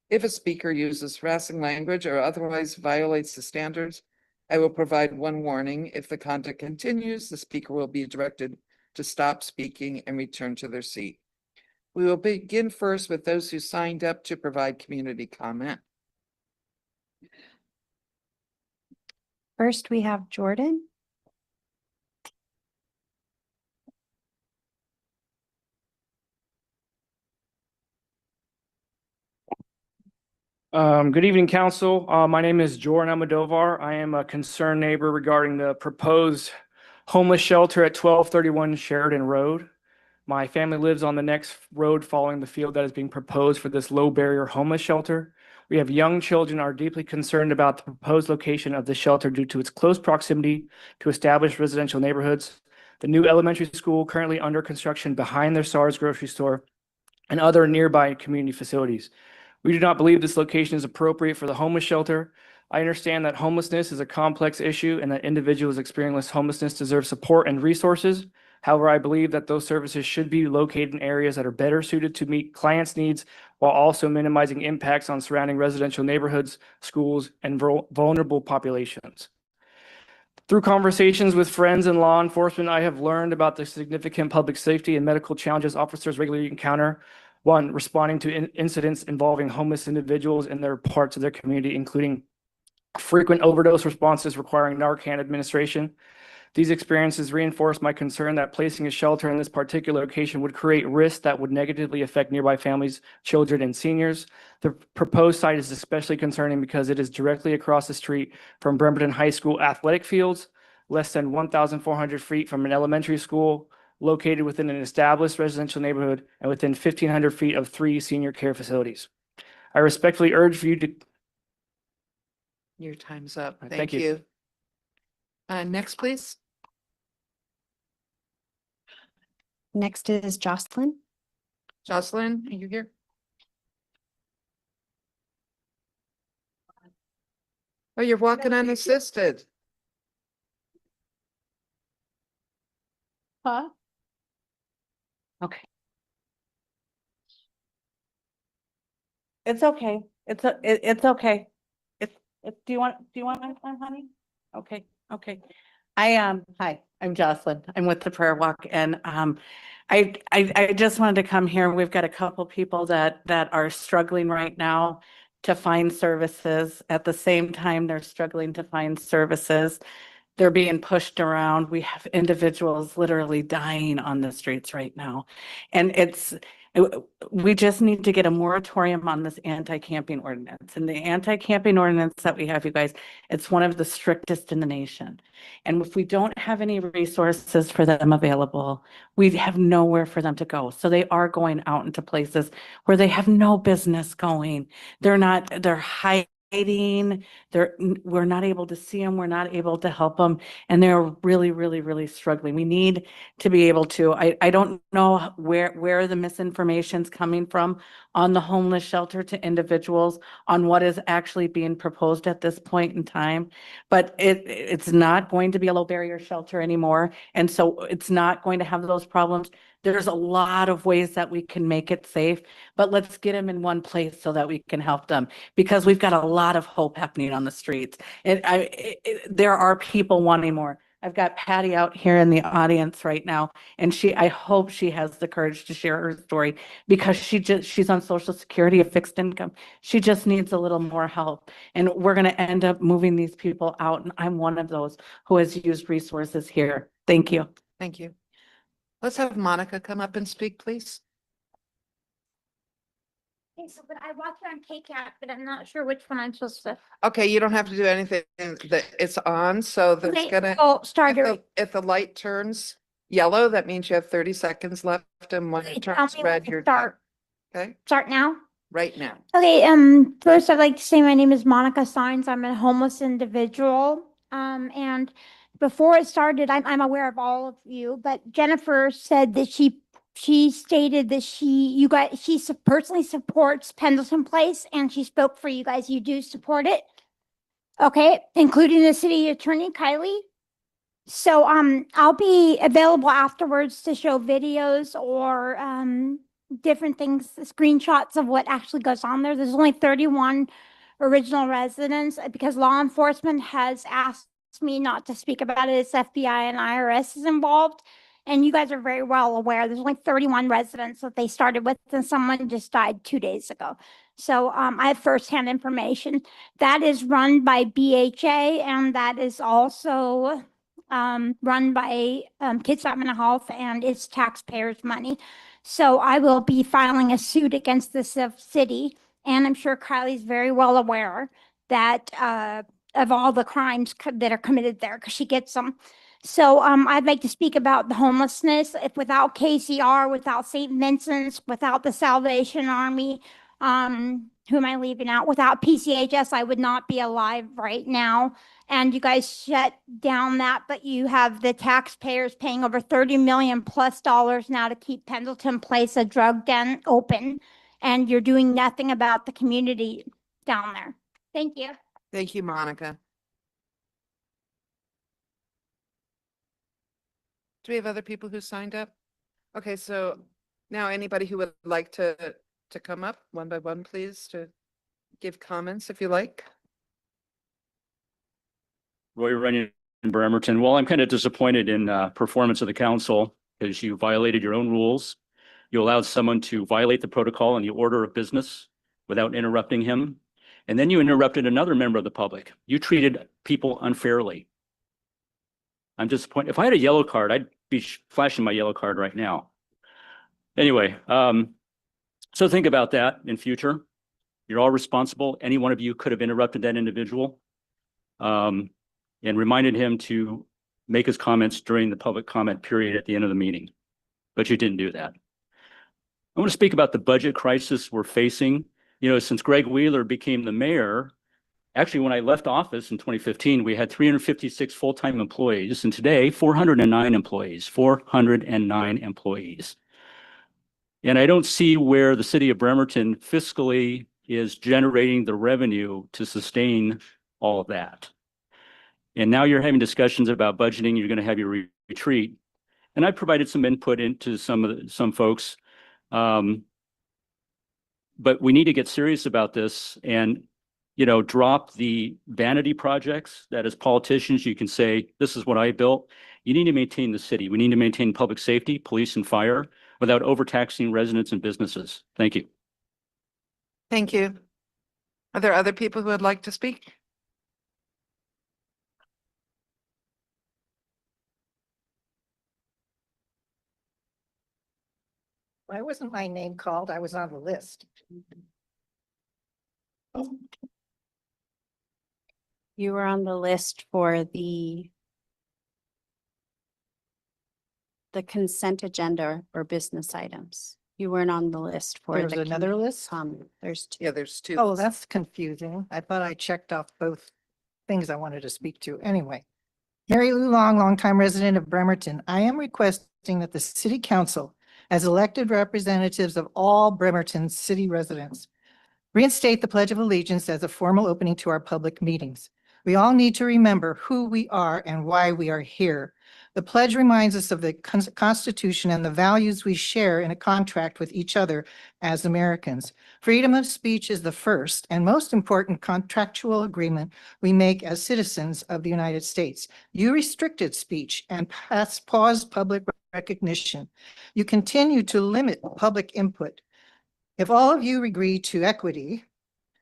If a speaker uses harassing language or otherwise violates the standards, I will provide one warning. If the conduct continues, the speaker will be directed to stop speaking and return to their seat. We will begin first with those who signed up to provide community comment. First, we have Jordan. Good evening, council. My name is Jordan Almodovar. I am a concerned neighbor regarding the proposed homeless shelter at 1231 Sheridan Road. My family lives on the next road following the field that is being proposed for this low barrier homeless shelter. We have young children are deeply concerned about the proposed location of the shelter due to its close proximity to established residential neighborhoods, the new elementary school currently under construction behind their SARS grocery store, and other nearby community facilities. We do not believe this location is appropriate for the homeless shelter. I understand that homelessness is a complex issue and that individuals experiencing homelessness deserve support and resources. However, I believe that those services should be located in areas that are better suited to meet clients' needs while also minimizing impacts on surrounding residential neighborhoods, schools, and vulnerable populations. Through conversations with friends and law enforcement, I have learned about the significant public safety and medical challenges officers regularly encounter. One, responding to incidents involving homeless individuals in their parts of their community, including frequent overdose responses requiring Narcan administration. These experiences reinforce my concern that placing a shelter in this particular location would create risks that would negatively affect nearby families, children, and seniors. The proposed site is especially concerning because it is directly across the street from Bremerton High School athletic fields, less than 1,400 feet from an elementary school, located within an established residential neighborhood, and within 1,500 feet of 3 senior care facilities. I respectfully urge you to. Your time's up. Thank Thank you. you. Next, please. Next is Jocelyn. Jocelyn, are you here? Oh, you're walking unassisted. Huh? Okay. It's okay. It's okay. Do you want my time, honey? Okay, okay. Hi, I'm Jocelyn. I'm with the prayer walk and I just wanted to come here. We've got a couple people that are struggling right now to find services. At the same time, they're struggling to find services. They're being pushed around. We have individuals literally dying on the streets right now. And we just need to get a moratorium on this anti-camping ordinance. And the anti-camping ordinance that we have, you guys, it's one of the strictest in the nation. And if we don't have any resources for them available, we have nowhere for them to go. So they are going out into places where they have no business going. They're hiding. We're not able to see them. We're not able to help them. And they're really, really, really struggling. We need to be able to, I don't know where the misinformation's coming from on the homeless shelter to individuals on what is actually being proposed at this point in time. But it's not going to be a low barrier shelter anymore. And so it's not going to have those problems. There's a lot of ways that we can make it safe, but let's get them in one place so that we can help them, because we've got a lot of hope happening on the streets. And there are people wanting more. I've got Patty out here in the audience right now, and I hope she has the courage to share her story, because she's on Social Security, a fixed income. She just needs a little more help. And we're going to end up moving these people out. And I'm one of those who has used resources here. Thank you. Thank you. Let's have Monica come up and speak, please. Okay, so but I watched it on KCAP, but I'm not sure which one I'm supposed to. Okay, you don't have to do anything. That it's on, so there's Okay, gonna. oh, start it. If the light turns yellow, that means you have 30 seconds left, and when it Tell turns me when red, to you're. start. Okay, Start now? right now. Okay, first I'd like to say my name is Monica Sines. I'm a homeless individual. And before it started, I'm aware of all of you, but Jennifer said that she stated that she personally supports Pendleton Place and she spoke for you guys. You do support it. Okay, including the city attorney, Kylie. So I'll be available afterwards to show videos or different things, screenshots of what actually goes on there. There's only 31 original residents because law enforcement has asked me not to speak about it. It's FBI and IRS is involved. And you guys are very well aware, there's only 31 residents that they started with, and someone just died 2 days ago. So I have firsthand information. That is run by BHA, and that is also run by Kids Mental Health, and it's taxpayers' money. So I will be filing a suit against the city, and I'm sure Kylie's very well aware that of all the crimes that are committed there, because she gets them. So I'd like to speak about the homelessness. If without KCR, without St. Vincent's, without the Salvation Army, who am I leaving out? Without PCHS, I would not be alive right now. And you guys shut down that, but you have the taxpayers paying over $30 million plus now to keep Pendleton Place, a drug den, open. And you're doing nothing about the community down there. Thank you. Thank you, Monica. Do we have other people who signed up? Okay, so now anybody who would like to come up one by one, please, to give comments if you like. Roy Runyon in Bremerton. Well, I'm kind of disappointed in performance of the council because you violated your own rules. You allowed someone to violate the protocol and the order of business without interrupting him. And then you interrupted another member of the public. You treated people unfairly. I'm disappointed. If I had a yellow card, I'd be flashing my yellow card right now. Anyway, so think about that in future. You're all responsible. Any one of you could have interrupted that individual and reminded him to make his comments during the public comment period at the end of the meeting. But you didn't do that. I want to speak about the budget crisis we're facing. You know, since Greg Wheeler became the mayor, actually, when I left office in 2015, we had 356 full-time employees, and today 409 employees, 409 employees. And I don't see where the city of Bremerton fiscally is generating the revenue to sustain all of that. And now you're having discussions about budgeting. You're going to have your retreat, and I provided some input into some folks. But we need to get serious about this and, you know, drop the vanity projects that as politicians, you can say, this is what I built. You need to maintain the city. We need to maintain public safety, police and fire without overtaxing residents and businesses. Thank you. Thank you. Are there other people who would like to speak? Why wasn't my name called? I was on the list. You were on the list for the consent agenda or business items. You weren't on the list for There's the another list? There's two. Yeah, there's two. Oh, that's confusing. I thought I checked off both things I wanted to speak to. Anyway, Mary Lou Long, longtime resident of Bremerton. I am requesting that the city council, as elected representatives of all Bremerton city residents, reinstate the Pledge of Allegiance as a formal opening to our public meetings. We all need to remember who we are and why we are here. The pledge reminds us of the Constitution and the values we share in a contract with each other as Americans. Freedom of speech is the first and most important contractual agreement we make as citizens of the United States. You restricted speech and paused public recognition. You continue to limit public input. If all of you agree to equity,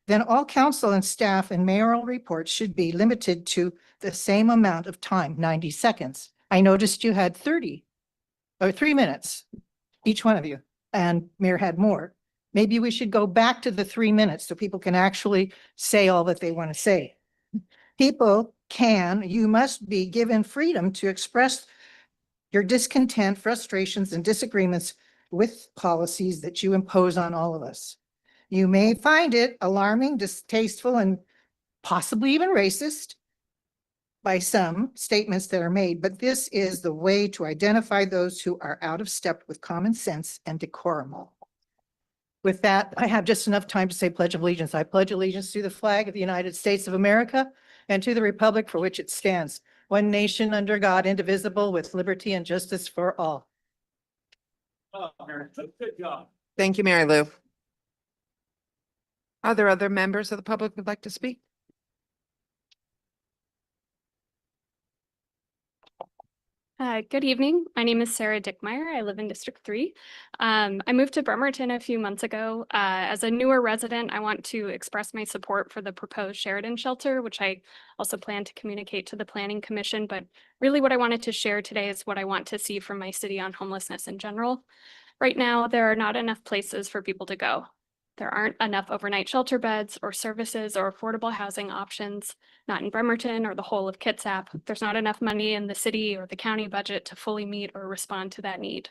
then all council and staff and mayoral reports should be limited to the same amount of time, 90 seconds. I noticed you had 3 minutes, each one of you, and Mayor had more. Maybe we should go back to the 3 minutes so people can actually say all that they want to say. People can, you must be given freedom to express your discontent, frustrations, and disagreements with policies that you impose on all of us. You may find it alarming, distasteful, and possibly even racist by some statements that are made, but this is the way to identify those who are out of step with common sense and decorum. With that, I have just enough time to say Pledge of Allegiance. I pledge allegiance to the flag of the United States of America and to the republic for which it stands, one nation under God, indivisible, with liberty and justice for all. Good job. Thank you, Mary Lou. Are there other members of the public who'd like to speak? Good evening. My name is Sarah Dickmeyer. I live in District 3. I moved to Bremerton a few months ago. As a newer resident, I want to express my support for the proposed Sheridan shelter, which I also plan to communicate to the Planning Commission. But really what I wanted to share today is what I want to see from my city on homelessness in general. Right now, there are not enough places for people to go. There aren't enough overnight shelter beds or services or affordable housing options, not in Bremerton or the whole of Kitsap. There's not enough money in the city or the county budget to fully meet or respond to that need.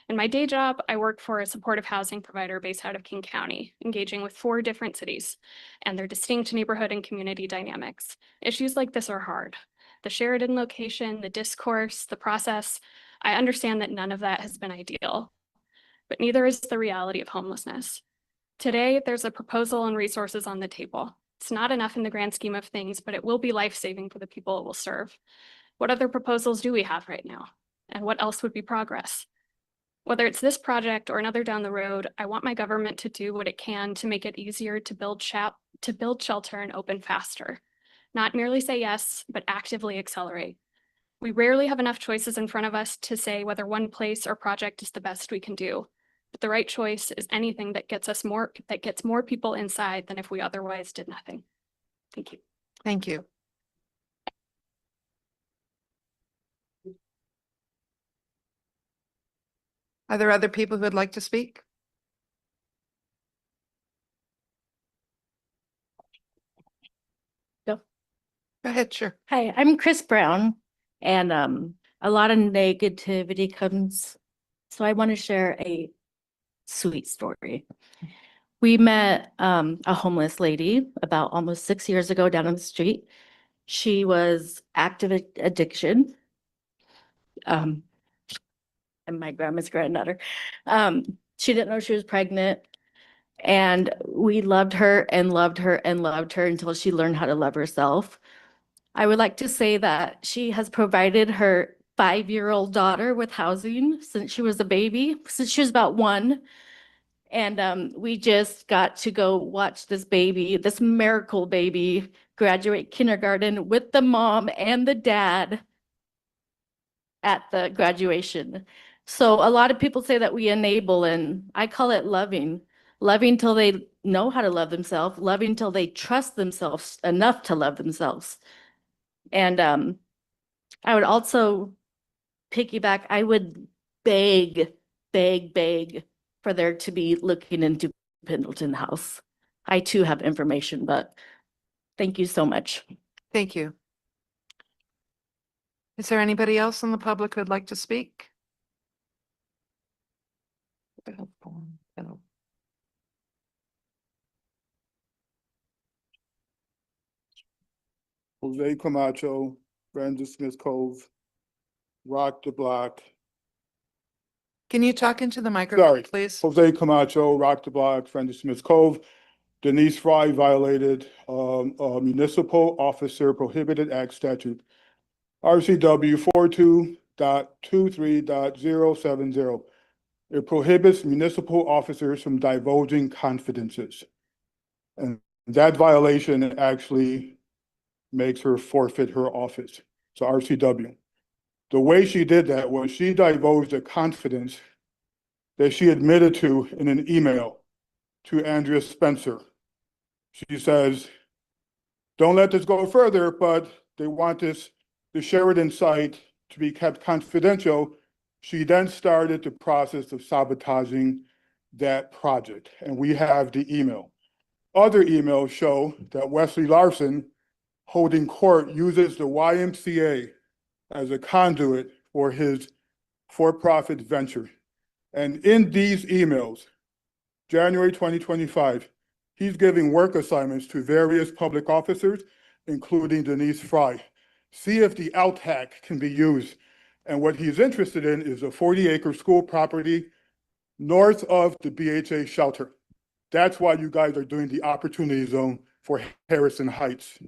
In my day job, I work for a supportive housing provider based out of King County, engaging with 4 different cities and their distinct neighborhood and community dynamics. Issues like this are hard. The Sheridan location, the discourse, the process, I understand that none of that has been ideal, but neither is the reality of homelessness. Today, there's a proposal and resources on the table. It's not enough in the grand scheme of things, but it will be life-saving for the people it will serve. What other proposals do we have right now? And what else would be progress? Whether it's this project or another down the road, I want my government to do what it can to make it easier to build shelter and open faster. Not merely say yes, but actively accelerate. We rarely have enough choices in front of us to say whether one place or project is the best we can do. But the right choice is anything that gets more people inside than if we otherwise did nothing. Thank you. Thank you. Are there other people who would like to speak? Go. Go ahead, sure. Hi, I'm Chris Brown, and a lot of negativity comes. So I want to share a sweet story. We met a homeless lady about almost 6 years ago down on the street. She was active addiction. And my grandma's granddaughter. She didn't know she was pregnant. And we loved her and loved her and loved her until she learned how to love herself. I would like to say that she has provided her 5-year-old daughter with housing since she was a baby, since she was about 1. And we just got to go watch this baby, this miracle baby, graduate kindergarten with the mom and the dad at the graduation. So a lot of people say that we enable, and I call it loving. Loving till they know how to love themselves, loving till they trust themselves enough to love themselves. And I would also piggyback, I would beg for there to be looking into Pendleton House. I too have information, but thank you so much. Thank you. Is there anybody else in the public who'd like to speak? Jose Camacho, Brandon Smith Cove, Rock the Block. Can you talk into the microphone, Sorry, please? Jose Camacho, Rock the Block, Brandon Smith Cove. Denise Fry violated a municipal officer prohibited act statute. RCW 42.23.070. It prohibits municipal officers from divulging confidences. And that violation actually makes her forfeit her office. So RCW. The way she did that was she divulged a confidence that she admitted to in an email to Andrea Spencer. She says, don't let this go further, but they want the Sheridan site to be kept confidential. She then started the process of sabotaging that project, and we have the email. Other emails show that Wesley Larson holding court uses the YMCA as a conduit for his for-profit venture. And in these emails, January 2025, he's giving work assignments to various public officers, including Denise Fry. See if the LTAC can be used. And what he's interested in is a 40-acre school property north of the BHA shelter. That's why you guys are doing the opportunity zone for Harrison Heights.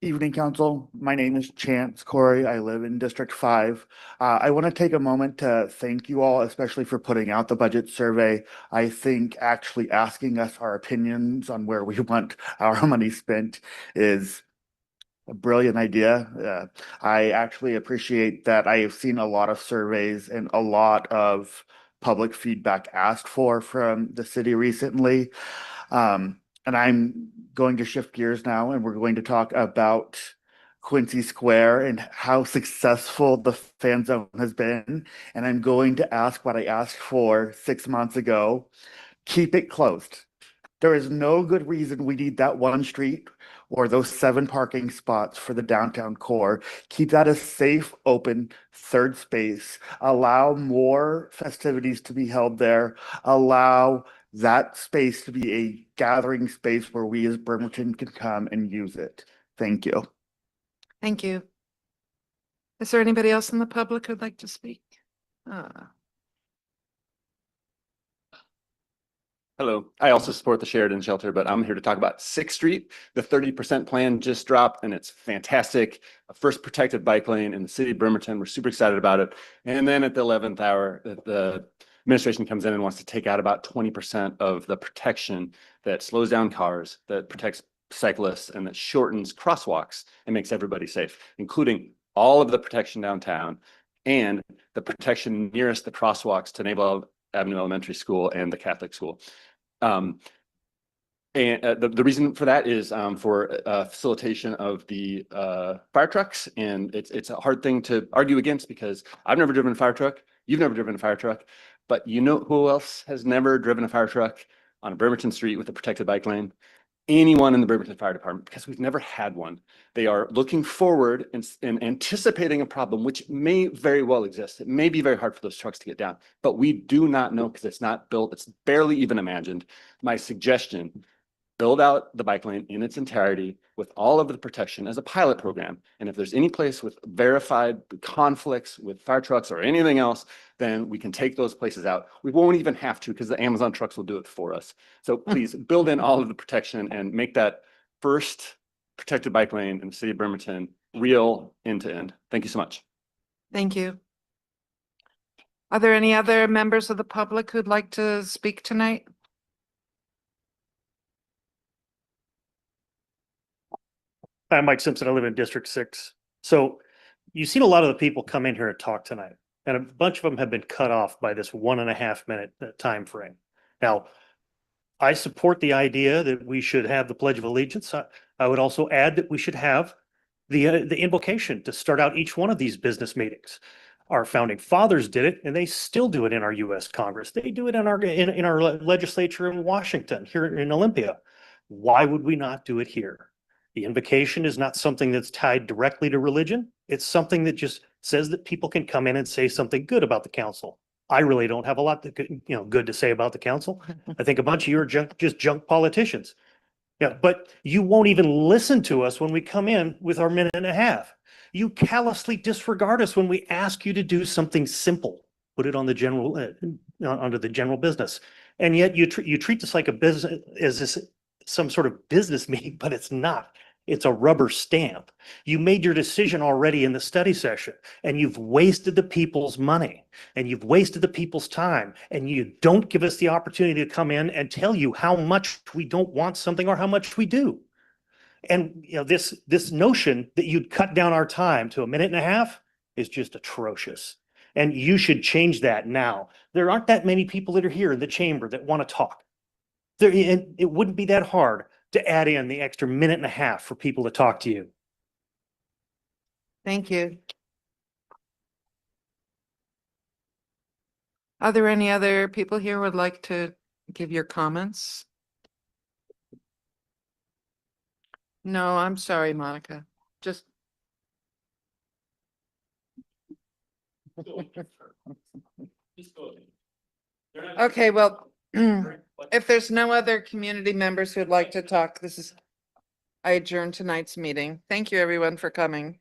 Evening, Council. My name is Chance Corey. I live in District 5. I want to take a moment to thank you all, especially for putting out the budget survey. I think actually asking us our opinions on where we want our money spent is a brilliant idea. I actually appreciate that. I have seen a lot of surveys and a lot of public feedback asked for from the city recently. And I'm going to shift gears now, and we're going to talk about Quincy Square and how successful the fan zone has been. And I'm going to ask what I asked for 6 months ago. Keep it closed. There is no good reason we need that one street or those 7 parking spots for the downtown core. Keep that a safe, open third space. Allow more festivities to be held there. Allow that space to be a gathering space where we as Bremerton can come and use it. Thank you. Thank you. Is there anybody else in the public who'd like to speak? Hello, I also support the Sheridan Shelter, but I'm here to talk about 6th Street. The 30% plan just dropped and it's fantastic. A first protected bike lane in the city of Bremerton. We're super excited about it. And then at the 11th hour, the administration comes in and wants to take out about 20% of the protection that slows down cars, that protects cyclists, and that shortens crosswalks and makes everybody safe, including all of the protection downtown and the protection nearest the crosswalks to Naval Avenue Elementary School and the Catholic school. And the reason for that is for facilitation of the fire trucks. And it's a hard thing to argue against because I've never driven a fire truck. You've never driven a fire truck. But you know who else has never driven a fire truck on a Bremerton street with a protected bike lane? Anyone in the Bremerton Fire Department, because we've never had one. They are looking forward and anticipating a problem which may very well exist. It may be very hard for those trucks to get down, but we do not know because it's not built. It's barely even imagined. My suggestion, build out the bike lane in its entirety with all of the protection as a pilot program. And if there's any place with verified conflicts with fire trucks or anything else, then we can take those places out. We won't even have to because the Amazon trucks will do it for us. So please build in all of the protection and make that first protected bike lane in the city of Bremerton real end to end. Thank you so much. Thank you. Are there any other members of the public who'd like to speak tonight? I'm Mike Simpson. I live in District 6. So you've seen a lot of the people come in here and talk tonight, and a bunch of them have been cut off by this 1.5 minute time frame. Now, I support the idea that we should have the Pledge of Allegiance. I would also add that we should have the invocation to start out each one of these business meetings. Our founding fathers did it, and they still do it in our U.S. Congress. They do it in our legislature in Washington, here in Olympia. Why would we not do it here? The invocation is not something that's tied directly to religion. It's something that just says that people can come in and say something good about the council. I really don't have a lot good to say about the council. I think a bunch of you are just junk politicians. Yeah, but you won't even listen to us when we come in with our 1.5 minutes. You callously disregard us when we ask you to do something simple. Put it on the general, under the general business. And yet you treat this like a business, as this some sort of business meeting, but it's not. It's a rubber stamp. You made your decision already in the study session, and you've wasted the people's money, and you've wasted the people's time, and you don't give us the opportunity to come in and tell you how much we don't want something or how much we do. And this notion that you'd cut down our time to 1.5 minutes is just atrocious. And you should change that now. There aren't that many people that are here in the chamber that want to talk. It wouldn't be that hard to add in the extra 1.5 minutes for people to talk to you. Thank you. Are there any other people here who would like to give your comments? No, I'm sorry, Monica. Just. Okay, well, if there's no other community members who'd like to talk, I adjourn tonight's meeting. Thank you, everyone, for coming.